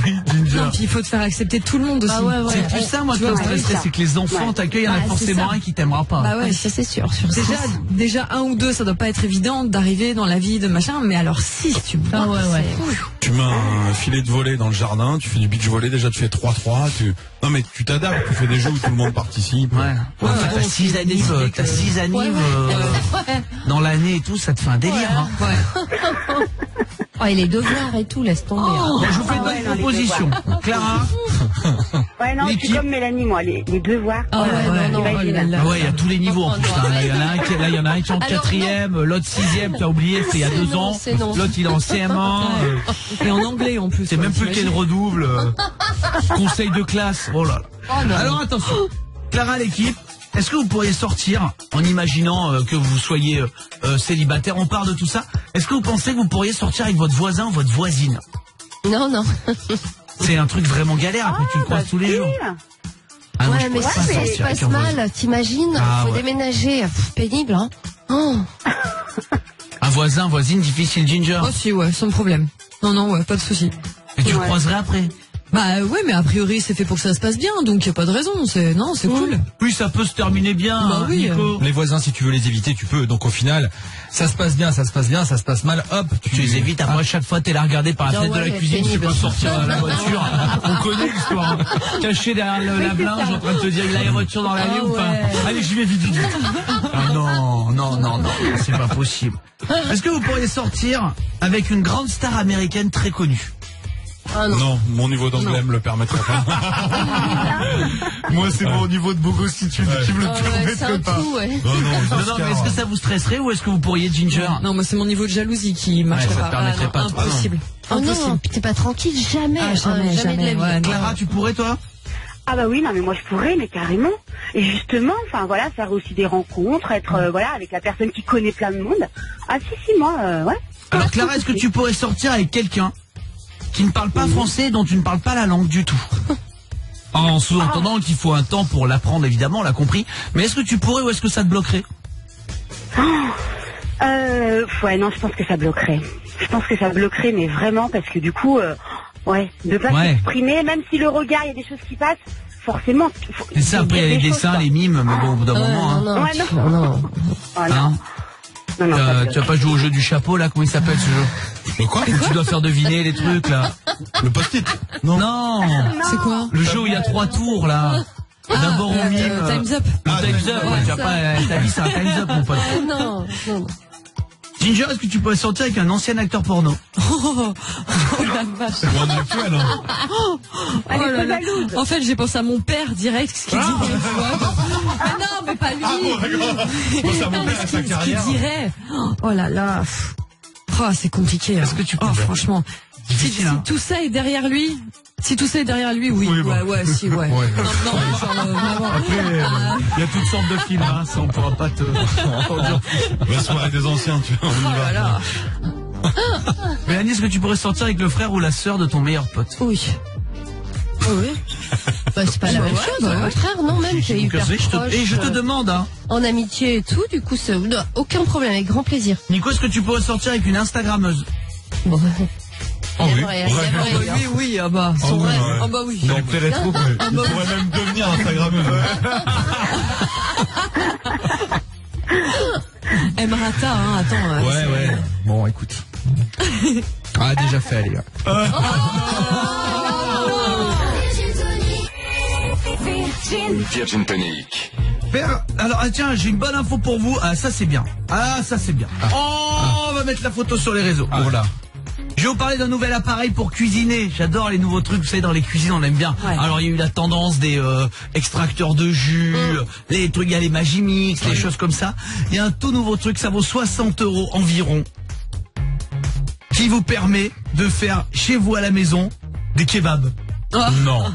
Oui, Ginger. Non, puis il faut te faire accepter tout le monde aussi. Bah ouais. C'est plus ça, moi, qui me stresserait, c'est que les enfants t'accueillent, il y en a forcément un qui t'aimera pas. Bah ouais, Ça, c'est sûr. Sur déjà 1 ou 2, ça doit pas être évident d'arriver dans la vie de machin, mais alors 6, tu vois. Ah ouais. Tu mets un filet de volley dans le jardin, tu fais du beach volley, déjà tu fais 3-3, non mais tu t'adaptes, tu fais des jeux où tout le monde participe. Ouais. En fait, t'as 6 annives, dans l'année et tout, ça te fait un délire. Hein. Oh, et les devoirs et tout, laisse tomber. Bon, je vous fais une proposition. Clara. Ouais, non, je suis comme Mélanie, moi, les devoirs. Ah ouais, non, Ah ouais, il y a tous les niveaux en plus. Là, il y en a un qui est en 4e, l'autre 6e, t'as oublié, c'est il y a 2 ans. L'autre, il est en CM1. Et en anglais en plus. C'est même plus lequel redouble. Conseil de classe. Oh là là. Alors attention. Clara, l'équipe. Est-ce que vous pourriez sortir en imaginant que vous soyez célibataire? On parle de tout ça. Est-ce que vous pensez que vous pourriez sortir avec votre voisin ou votre voisine? Non. C'est un truc vraiment galère, après tu le croises tous les jours. Ah non, Ouais, je mais pourrais si pas ça sortir se avec passe un voisin. mal, t'imagines, Ah, faut ouais. déménager, pénible, hein. Oh. Ah voisin, voisine difficile, Ginger. Oh si, ouais, sans problème. Non, ouais, pas de souci. Et tu le croiserais après? Bah ouais, mais a priori c'est fait pour que ça se passe bien, donc y a pas de raison. C'est cool. Puis ça peut se terminer bien. Bah oui. Nico. Les voisins, si tu veux les éviter, tu peux. Donc au final, ça se passe bien, ça se passe mal, hop, Tu les évites. Après chaque fois t'es là regardé par la fenêtre de la cuisine, tu peux sortir la voiture. On connaît l'histoire. Caché derrière la blinge, en train de te dire il a la voiture dans l'allée ou pas. Allez, j'y vais vite. Ah non, c'est pas possible. Est-ce que vous pourriez sortir avec une grande star américaine très connue? Ah non, mon niveau d'anglais me le permettrait pas. Moi, c'est mon niveau de bogossitude qui me le permettrait pas. Non, mais est-ce que ça vous stresserait ou est-ce que vous pourriez, Ginger? Non, moi c'est mon niveau de jalousie qui marcherait ça te permettrait pas. Impossible. Oh non, t'es pas tranquille, jamais. Jamais. Ouais, Clara, tu pourrais, toi? Ah bah oui, non mais moi je pourrais, mais carrément. Et justement, enfin voilà, faire aussi des rencontres, être voilà avec la personne qui connaît plein de monde. Ah si, moi, ouais. Alors Clara, est-ce que tu pourrais sortir avec quelqu'un qui ne parle pas français et dont tu ne parles pas la langue du tout? En sous-entendant qu'il faut un temps pour l'apprendre, évidemment, on l'a compris. Mais est-ce que tu pourrais ou est-ce que ça te bloquerait? Ouais, non, je pense que ça bloquerait. Je pense que ça bloquerait, mais vraiment, parce que du coup, de pas s'exprimer, même si le regard, il y a des choses qui passent, forcément. C'est ça, après, il y a les dessins, les mimes, mais bon, au bout d'un moment, non. tu vas pas jouer au jeu du chapeau, là, comment il s'appelle ce jeu? Mais quoi? Tu dois faire deviner les trucs, là. Le post-it? Non. C'est quoi? Le jeu où il y a 3 tours, là. D'abord on mime. Time's Up. Le Time's Up, tu vas pas, ta vie c'est un Time's Up, mon pote. Non. Ginger, est-ce que tu pourrais sortir avec un ancien acteur porno? Oh la vache. C'est moins actuel, hein. Elle est jalouse. En fait, j'ai pensé à mon père direct, ce qu'il dit des fois. Ah non, mais pas lui. Pense à mon père, à sa carrière. Ce qu'il dirait. Oh là là. Oh, c'est compliqué. Est-ce que tu peux? Franchement. Si tout ça est derrière lui. Si tout ça est derrière lui, oui. Ouais. Non, vraiment. Après, il y a toutes sortes de films, hein, ça on pourra pas te en dire. La soirée des anciens, tu vois, on y va. Voilà. Mélanie, est-ce que tu pourrais sortir avec le frère ou la sœur de ton meilleur pote? Oui. Bah, c'est pas la même chose, au contraire, non, même, c'est hyper proche. Et je te demande, hein. En amitié et tout, du coup, aucun problème, avec grand plaisir. Nico, est-ce que tu pourrais sortir avec une Instagrammeuse? Bon. Oui, ah bah. Oui. Il aurait peut-être trop, il pourrait même devenir Instagrammeuse. Emrata, hein, attends. Ouais. Bon, écoute. Déjà fait, les gars. Virgin Tonic. Alors, tiens, j'ai une bonne info pour vous. Ah, ça c'est bien. On va mettre la photo sur les réseaux. Voilà. Je vais vous parler d'un nouvel appareil pour cuisiner. J'adore les nouveaux trucs, vous savez, dans les cuisines, on aime bien. Ouais. Alors, il y a eu la tendance des extracteurs de jus, les trucs, il y a les Magimix, les choses comme ça. Il y a un tout nouveau truc, ça vaut 60 € environ, qui vous permet de faire chez vous à la maison des kebabs. Non.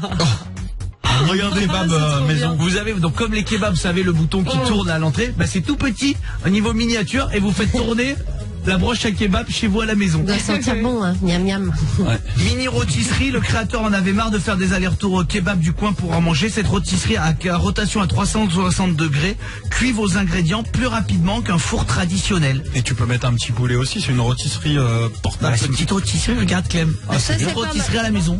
Regardez, kebab maison. Vous avez, donc comme les kebabs, vous savez, le bouton qui tourne à l'entrée, bah, c'est tout petit, au niveau miniature, et vous faites tourner la broche à kebab chez vous à la maison. Ça doit sentir bon, hein. Miam miam. Ouais. Mini rôtisserie, le créateur en avait marre de faire des allers-retours au kebab du coin pour en manger. Cette rôtisserie à rotation à 360 degrés cuit vos ingrédients plus rapidement qu'un four traditionnel. Et tu peux mettre un petit boulet aussi, c'est une rôtisserie portable. C'est une petite rôtisserie, regarde Clem. C'est une rôtisserie à la maison.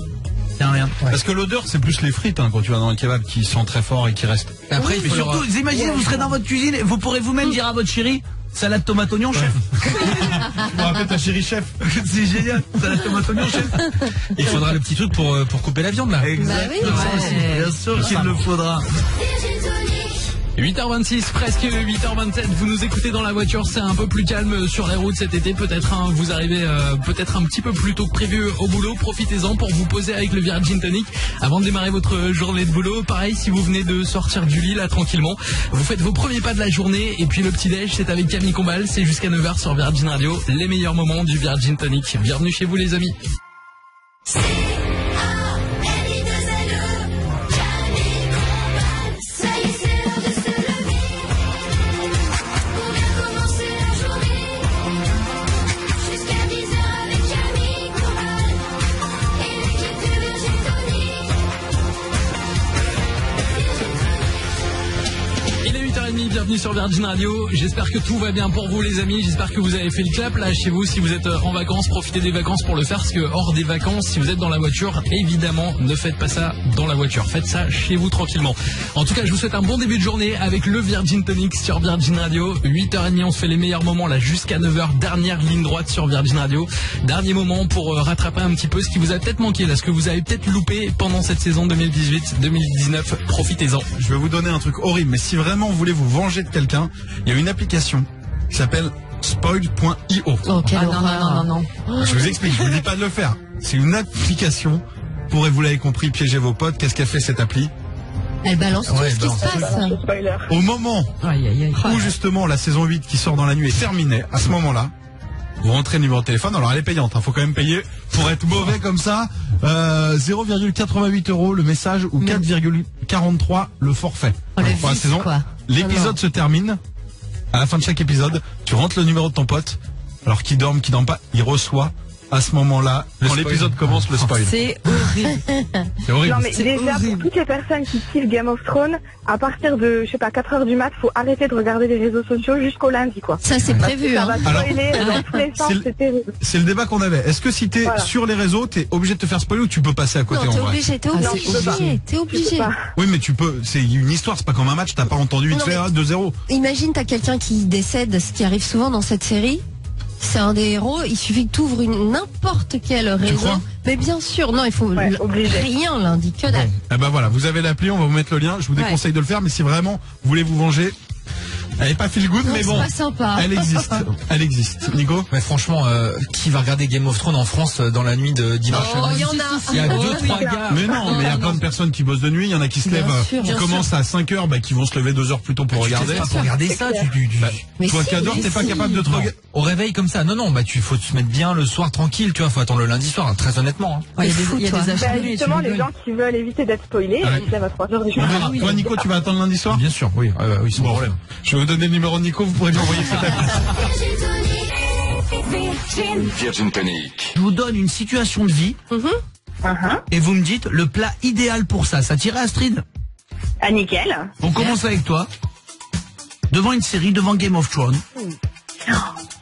Rien. Ouais. Parce que l'odeur, c'est plus les frites quand tu vas dans le kebab qui sont très forts et qui restent. Après, mais surtout, imaginez, vous serez dans votre cuisine, vous pourrez vous-même dire à votre chérie, salade tomate oignon, chef. Tu me rappelles ta chérie chef. C'est génial, salade tomate oignon, chef. Il faudra le petit truc pour couper la viande là. Exactement. Bien sûr qu'il le faudra. 8h26, presque 8h27, vous nous écoutez dans la voiture, c'est un peu plus calme sur les routes cet été, peut-être vous arrivez peut-être un petit peu plus tôt que prévu au boulot, profitez-en pour vous poser avec le Virgin Tonic avant de démarrer votre journée de boulot. Pareil, si vous venez de sortir du lit là tranquillement, vous faites vos premiers pas de la journée et puis le petit-déj c'est avec Camille Combal, c'est jusqu'à 9h sur Virgin Radio, les meilleurs moments du Virgin Tonic. Bienvenue chez vous les amis. bienvenue sur Virgin Radio. J'espère que tout va bien pour vous les amis. J'espère que vous avez fait le clap là chez vous. Si vous êtes en vacances, profitez des vacances pour le faire. Parce que hors des vacances, si vous êtes dans la voiture, évidemment, ne faites pas ça dans la voiture. Faites ça chez vous tranquillement. En tout cas, je vous souhaite un bon début de journée avec le Virgin Tonic sur Virgin Radio. 8h30, on se fait les meilleurs moments là jusqu'à 9h. Dernière ligne droite sur Virgin Radio. Dernier moment pour rattraper un petit peu ce qui vous a peut-être manqué là, ce que vous avez peut-être loupé pendant cette saison 2018-2019. Profitez-en. Je vais vous donner un truc horrible, mais si vraiment vous voulez vous venger de quelqu'un, il y a une application qui s'appelle spoil.io. Oh, quelle horreur. Non. Je vous explique, je vous dis pas de le faire. C'est une application pour, vous l'avez compris, piéger vos potes. Qu'est-ce qu'elle fait cette appli? Elle balance tout ce qui se passe. Au moment où justement la saison 8 qui sort dans la nuit est terminée, à ce moment-là, vous rentrez le numéro de téléphone, alors elle est payante, faut quand même payer pour être mauvais comme ça, 0,88 € le message ou 4,43 le forfait. Pour la saison, l'épisode se termine, à la fin de chaque épisode, tu rentres le numéro de ton pote, alors qu'il dorme, qu'il dorme pas, il reçoit à ce moment-là, quand l'épisode commence, le spoil. C'est horrible. C'est horrible. Non mais déjà, pour toutes les personnes qui kiffent Game of Thrones, à partir de, 4h du mat, faut arrêter de regarder les réseaux sociaux jusqu'au lundi, quoi. Ça, c'est prévu, Ça va spoiler dans tous les sens, c'est terrible. C'est le débat qu'on avait. Est-ce que si t'es sur les réseaux, t'es obligé de te faire spoiler ou tu peux passer à côté? Non, t'es en vrai obligé, t'es obligé. Oui, mais tu peux, c'est une histoire, c'est pas comme un match, t'as pas entendu vite fait 2-0. Imagine, t'as quelqu'un qui décède, ce qui arrive souvent dans cette série. C'est un des héros, il suffit que tu ouvres n'importe quel réseau. Mais bien sûr, non, il faut rien lundi, que dalle. Eh ben voilà, vous avez l'appli, on va vous mettre le lien. Je vous déconseille de le faire, mais si vraiment vous voulez vous venger, elle est pas feel good, mais bon, pas sympa. elle existe. Elle existe. Nico? Mais franchement, qui va regarder Game of Thrones en France dans la nuit de dimanche? Il y en a. Il y a 2-3 gars. Mais non, mais il y a plein de personnes qui bossent de nuit. Il y en a qui se lèvent, qui commencent à 5h, qui vont se lever 2 heures plus tôt pour regarder. Pas pour regarder ça, toi qui adores, t'es pas capable de te regarder. Au réveil comme ça. Non, tu faut se mettre bien le soir tranquille, tu vois, faut attendre le lundi soir, très honnêtement. Il y a des achats. Justement, les gens qui veulent éviter d'être spoilés, ils se lèvent à 3h du matin. Toi, Nico, tu vas attendre lundi soir? Bien sûr, oui, sans problème. Je vais vous donner le numéro de Nico, vous pourrez lui envoyer cette appli. Virgin Tonic. Je vous donne une situation de vie et vous me dites le plat idéal pour ça. Ça t'irait, Astrid? Ah, nickel. On commence avec toi. Devant une série, devant Game of Thrones.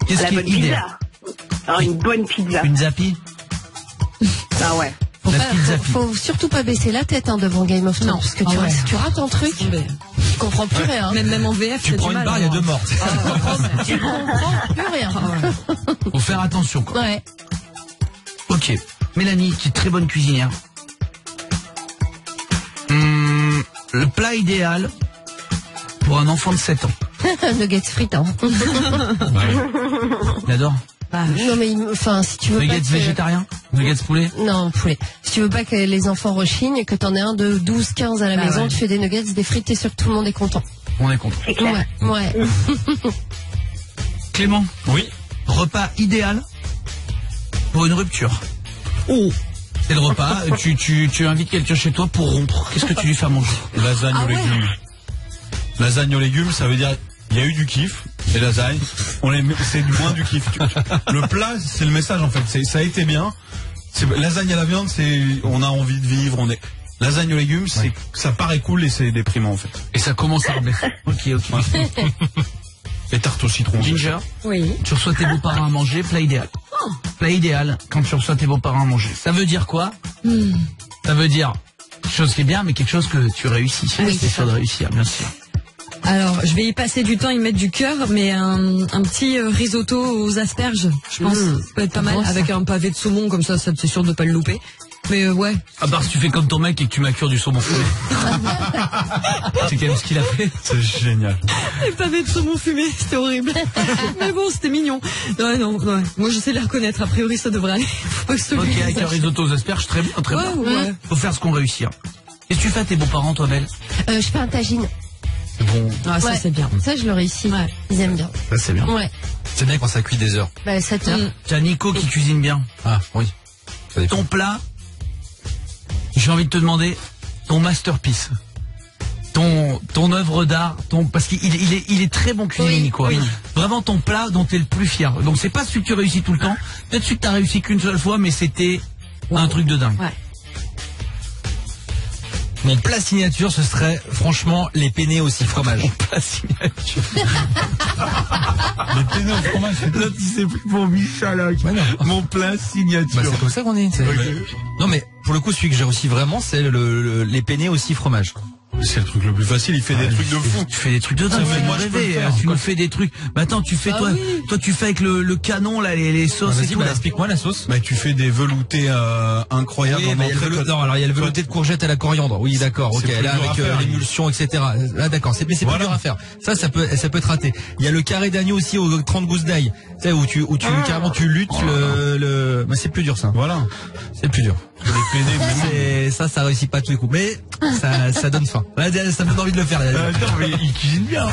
Qu'est-ce qui est idéal? Alors, une bonne pizza. Une zappie? Ah ouais. Faut surtout pas baisser la tête devant Game of Thrones, parce que tu rates un truc, tu comprends plus rien. Même en VF, tu prends une barre, il y a 2 morts. Tu comprends plus rien. Faut faire attention, quoi. Ouais. Ok. Mélanie, qui est très bonne cuisinière. Le plat idéal pour un enfant de 7 ans. Nuggets frites. Il adore. Non mais si tu veux nuggets pas végétarien, nuggets poulet. Non, poulet. Si tu veux pas que les enfants rechignent, que t'en aies un de 12-15 à la maison, tu fais des nuggets, des frites, t'es sûr que tout le monde est content. On est content. Ouais. Clément. Oui. Repas idéal pour une rupture. Oh. C'est le repas, tu invites quelqu'un chez toi pour rompre. Qu'est-ce que tu lui fais à manger? Lasagne aux légumes. Lasagne aux légumes, ça veut dire il y a eu du kiff. Et lasagne, c'est du moins du kiff. Le plat, c'est le message en fait. Ça a été bien. Lasagne à la viande, on a envie de vivre. Lasagne aux légumes, ça paraît cool et c'est déprimant en fait. Et ça commence à rebaisser. Ok. Et tarte au citron. Ginger. Oui. Tu reçois tes beaux-parents à manger, plat idéal. Plat idéal quand tu reçois tes beaux-parents à manger. Ça veut dire quoi? Ça veut dire quelque chose qui est bien, mais quelque chose que tu réussis. Oui, c'est sûr de réussir, bien sûr. Alors, je vais y passer du temps, y mettre du cœur, mais un petit risotto aux asperges, je pense, ça peut être pas mal, avec un pavé de saumon, comme ça c'est sûr de pas le louper. Mais ouais. À part si tu fais comme ton mec et que tu macures du saumon fumé. C'est quand même ce qu'il a fait. C'est génial. Les pavés de saumon fumé, c'était horrible. Mais bon, c'était mignon. Non. Moi, je sais les reconnaître. A priori, ça devrait aller. Ok, avec un risotto aux asperges, très bien, très bien. Ouais. Faut faire ce qu'on réussit. Qu'est-ce que tu fais à tes beaux-parents, toi, Belle? Je fais un tagine. C'est bon. Ah, ça c'est bien. Ça, je le réussis. Ouais. Ils aiment bien. Ça, c'est bien. Ouais. C'est bien quand ça cuit des heures. 7 heures. T'as Nico qui cuisine bien. Ah, oui. Ton plat, j'ai envie de te demander ton masterpiece. Ton œuvre d'art, parce qu'il est très bon cuisinier, Nico. Oui. Vraiment ton plat dont t'es le plus fier. Donc c'est pas celui que tu réussis tout le temps. Peut-être celui que t'as réussi qu'une seule fois, mais c'était un truc de dingue. Ouais. Mon plat signature, ce serait franchement les penne au 6 fromage. Mon plat signature. Les penne au fromage. Là, tu sais plus pour Michalak. Mon plat signature. Bah, c'est comme ça qu'on est. Non, mais pour le coup, celui que j'ai aussi vraiment, c'est les penne au 6 fromage. C'est le truc le plus facile, il fait des trucs de fou. Tu fais des trucs de dingue, moi rêver, tu nous fais des trucs. Bah attends, tu fais toi tu fais avec le canon là, les sauces et tout. Explique-moi la sauce. Bah tu fais des veloutés incroyables. Oui, il y a le velouté de courgettes à la coriandre. Oui, d'accord, ok. Là avec l'émulsion, etc. Là d'accord, c'est plus dur à faire. Ça peut être raté. Il y a le carré d'agneau aussi aux 30 gousses d'ail. Tu sais où tu carrément tu luttes bah c'est plus dur ça. Voilà. C'est plus dur. Ça réussit pas tous les coups, mais ça donne faim. Ça me donne envie de le faire. Attends, mais il cuisine bien.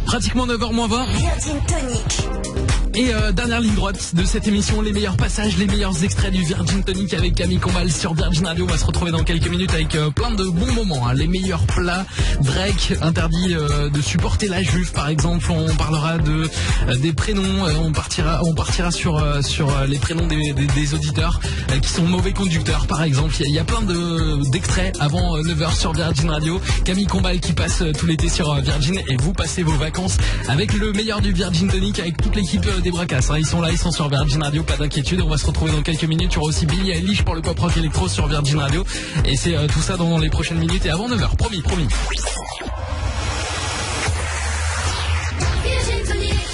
Pratiquement 9h moins 20. Virgin Tonic. Et dernière ligne droite de cette émission, les meilleurs passages, les meilleurs extraits du Virgin Tonic avec Camille Combal sur Virgin Radio. On va se retrouver dans quelques minutes avec plein de bons moments, hein. Les meilleurs plats. Drake interdit de supporter la juve par exemple. On parlera des prénoms. On partira sur les prénoms des auditeurs qui sont mauvais conducteurs par exemple. Il y a plein d'extraits avant 9h sur Virgin Radio. Camille Combal qui passe tout l'été sur Virgin et vous passez vos vacances avec le meilleur du Virgin Tonic avec toute l'équipe des Bracasses, hein. Ils sont là, ils sont sur Virgin Radio, pas d'inquiétude. On va se retrouver dans quelques minutes. Il y aura aussi Billie Eilish pour le pop rock électro sur Virgin Radio. Et c'est tout ça dans les prochaines minutes et avant 9h, promis.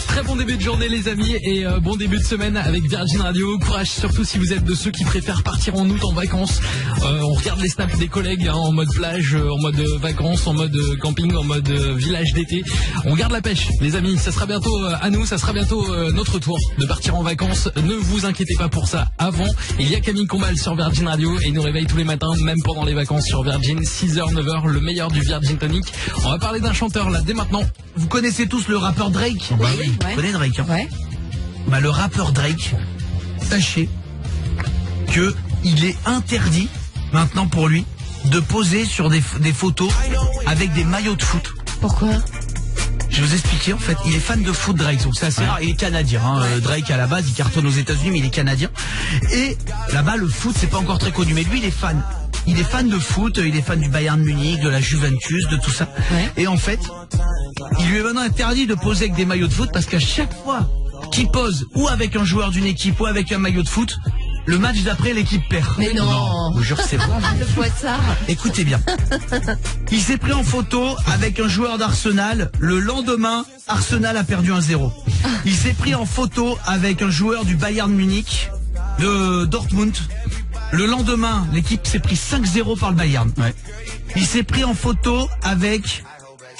Très bon début de journée les amis et bon début de semaine avec Virgin Radio. Courage surtout si vous êtes de ceux qui préfèrent partir en août en vacances. On regarde les snaps des collègues, hein, en mode plage, en mode vacances, en mode camping, en mode village d'été. On garde la pêche les amis, ça sera bientôt à nous, ça sera bientôt notre tour de partir en vacances. Ne vous inquiétez pas pour ça. Avant, il y a Camille Combal sur Virgin Radio et il nous réveille tous les matins, même pendant les vacances sur Virgin, 6h, 9h, le meilleur du Virgin Tonic. On va parler d'un chanteur là dès maintenant. Vous connaissez tous le rappeur Drake? Oui. Vous connaissez Drake, hein? Ouais. Bah le rappeur Drake, sachez que il est interdit maintenant pour lui de poser sur des photos avec des maillots de foot. Pourquoi? Je vais vous expliquer, en fait, il est fan de foot Drake, donc c'est assez rare, il est canadien, hein. Drake à la base, il cartonne aux États-Unis mais il est canadien. Et là-bas le foot c'est pas encore très connu, mais lui il est fan. Il est fan de foot, il est fan du Bayern Munich, de la Juventus, de tout ça. Ouais. Et en fait, il lui est maintenant interdit de poser avec des maillots de foot parce qu'à chaque fois qu'il pose ou avec un joueur d'une équipe ou avec un maillot de foot, le match d'après l'équipe perd. Mais non, je vous jure c'est vrai. Ça. Écoutez bien. Il s'est pris en photo avec un joueur d'Arsenal. Le lendemain, Arsenal a perdu 1-0. Il s'est pris en photo avec un joueur du Bayern Munich, de Dortmund. Le lendemain, l'équipe s'est pris 5-0 par le Bayern. Ouais. Il s'est pris en photo avec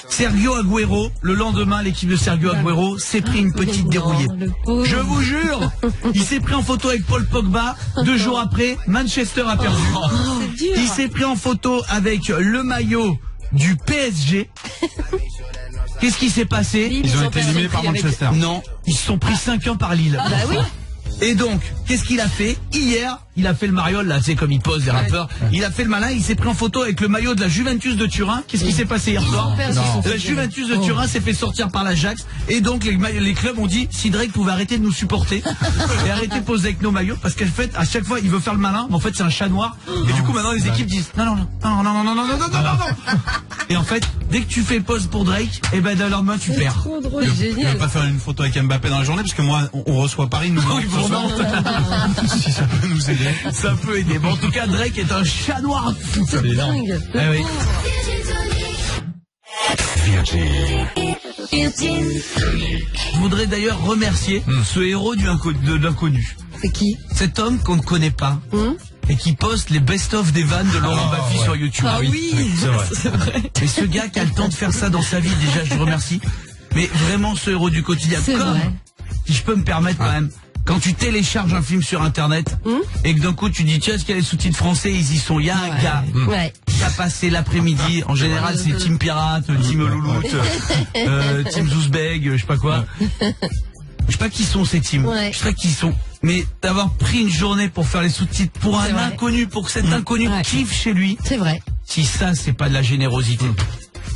Sergio Agüero. Le lendemain, l'équipe de Sergio Agüero s'est pris une petite dérouillée. Je vous jure. Il s'est pris en photo avec Paul Pogba. 2 jours après, Manchester a perdu. Il s'est pris en photo avec le maillot du PSG. Qu'est-ce qui s'est passé? Ils ont été éliminés par Manchester. Non, ils se sont pris 5-1 par Lille. Bah oui. Et donc, qu'est-ce qu'il a fait? Hier, il a fait le mariole, là, c'est comme il pose les rappeurs. Il a fait le malin, il s'est pris en photo avec le maillot de la Juventus de Turin. Qu'est-ce qui s'est passé hier soir? La Juventus de Turin s'est fait sortir par l'Ajax. Et donc, les clubs ont dit, si Drake pouvait arrêter de nous supporter et arrêter de poser avec nos maillots, parce qu'en fait, à chaque fois, il veut faire le malin, mais en fait, c'est un chat noir. Et du coup, maintenant, les équipes disent, non. Et en fait, dès que tu fais pause pour Drake, et ben, le lendemain, tu perds. Trop drôle, génial. Il va pas faire une photo avec Mbappé dans la journée, parce que moi, on reçoit Paris, nous. Si ça peut nous aider. Ça peut aider. Bon, en tout cas, Drake est un chat noir. C'est dingue. Ah oui. Je voudrais d'ailleurs remercier ce héros de l'inconnu. C'est qui? Cet homme qu'on ne connaît pas. Et qui poste les best-of des vannes de Laurent Baffy sur YouTube. Ah oui, c'est vrai. Et ce gars qui a le temps de faire ça dans sa vie, déjà, je le remercie. Mais vraiment, ce héros du quotidien. C'est vrai. Si je peux me permettre quand même. Quand tu télécharges un film sur internet et que d'un coup tu dis tiens, est-ce qu'il y a les sous-titres français, ils y sont. Il y a un gars qui a passé l'après-midi. En général c'est Team Pirate, Team Louloute, Team Zouzbeg, je sais pas quoi. Je sais pas qui sont ces teams. Je sais pas qui sont. Mais d'avoir pris une journée pour faire les sous-titres pour un inconnu, pour que cet inconnu kiffe chez lui. C'est vrai. Si ça c'est pas de la générosité.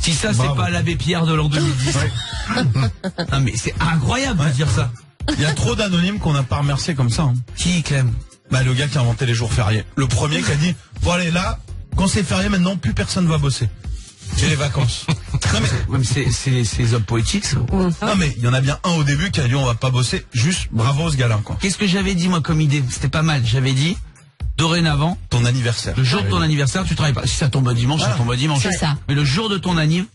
Si ça c'est pas l'abbé Pierre de l'an 2010. Non mais c'est incroyable de dire ça. Il y a trop d'anonymes qu'on n'a pas remercié comme ça. Hein. Qui, Clem? Bah le gars qui a inventé les jours fériés. Le premier qui a dit bon allez là, Quand c'est férié, maintenant, plus personne va bosser. C'est les vacances. Non, mais c'est hommes poétiques, ça. Non, mais il y en a bien un au début qui a dit on va pas bosser. Juste, bravo ce gars-là, quoi. Qu'est-ce que j'avais dit, moi, comme idée? C'était pas mal. J'avais dit, dorénavant, ton anniversaire. Le jour de ton anniversaire, tu travailles pas. Si ça tombe dimanche, ça tombe dimanche. C'est ça. Mais le jour de ton anniv,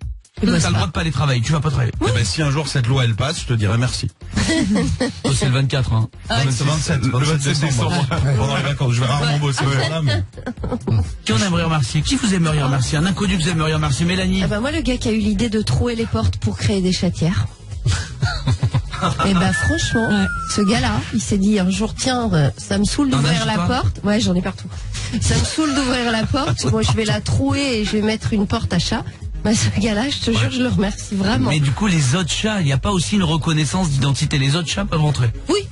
t'as le droit de pas aller travailler. Tu vas pas travailler. Eh ben, si un jour cette loi elle passe, je te dirais merci. Oh, c'est le 24, hein. C'est le 27 décembre. Pendant les vacances, je vais rarement bosser ce jour-là, mais... Qui on aimerait remercier? Qui vous aimeriez remercier? Un inconnu que vous aimeriez remercier? Mélanie? Ah bah moi, le gars qui a eu l'idée de trouer les portes pour créer des chatières. Et bah franchement, ce gars-là, il s'est dit un jour, tiens, ça me saoule d'ouvrir la porte. Ouais, j'en ai partout. Ça me saoule d'ouvrir la porte. Moi, je vais la trouer et je vais mettre une porte à chat. Bah, ce gars-là, je te jure, je le remercie vraiment. Mais du coup, les autres chats, il n'y a pas aussi une reconnaissance d'identité? Les autres chats peuvent rentrer? Oui.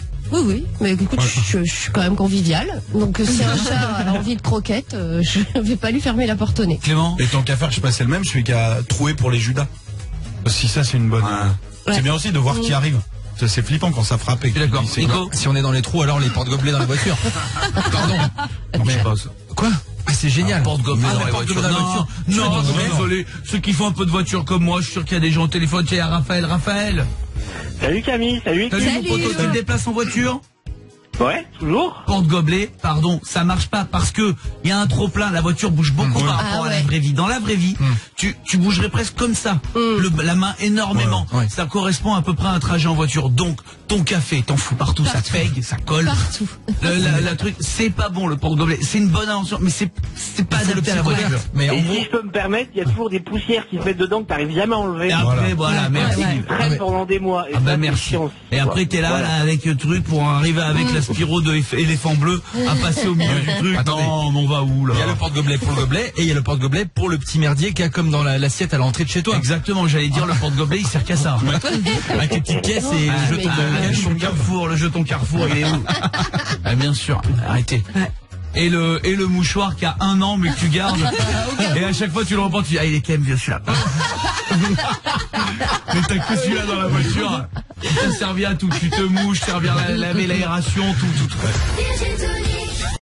Mais écoute, je suis quand même conviviale. Donc, si un chat a envie de croquettes, je vais pas lui fermer la porte au nez. Clément? Et tant qu'à faire, je sais pas, c'est le même, celui qui a troué pour les Judas. Si ça, c'est une bonne... C'est bien aussi de voir qui arrive. C'est flippant quand ça frappe. D'accord. Nico, si on est dans les trous, alors les porte-gobelets dans les voitures. Pardon. Non, mais quoi? Ah, c'est génial. Porte-gobelets dans les voitures. Non, désolé. Ceux qui font un peu de voiture comme moi, je suis sûr qu'il y a des gens au téléphone. Tiens, Raphaël. Salut Camille, salut. Salut mon pote, tu te déplaces en voiture? Ouais, toujours. Porte-gobelet, pardon, ça marche pas parce que il y a un trop plein, la voiture bouge beaucoup par rapport à la vraie vie. Dans la vraie vie, tu bougerais presque comme ça, la main énormément. Ça correspond à peu près à un trajet en voiture. Donc, ton café, t'en fous partout, ça pègue, ça colle. Partout. La truc, c'est pas bon le porte-gobelet. C'est une bonne invention, mais c'est pas adapté à la voiture. Mais en gros, si je peux me permettre, il y a toujours des poussières qui se mettent dedans que t'arrives jamais à enlever. Et après, voilà, merci. Ils traînent pendant des mois. Ah bah merci. Et après t'es là, avec le truc pour arriver avec la Spiro de éléphant bleu à passer au milieu du truc. Attendez. Non, mais on va où là? Il y a le porte-gobelet pour le gobelet et il y a le porte-gobelet pour le petit merdier qu'il y a comme dans l'assiette à l'entrée de chez toi. Exactement, j'allais dire le porte-gobelet il sert qu'à ça. Avec les petites caisses et le jeton le jeton Carrefour, il est où? Ah, bien sûr, arrêtez. Et le mouchoir qui a 1 an mais que tu gardes. Et à chaque fois tu le reprends, tu dis ah il est quand même bien celui-là. Mais t'as que celui-là dans la voiture. Ça servir à tout. Tu te mouches, servir à laver l'aération, tout.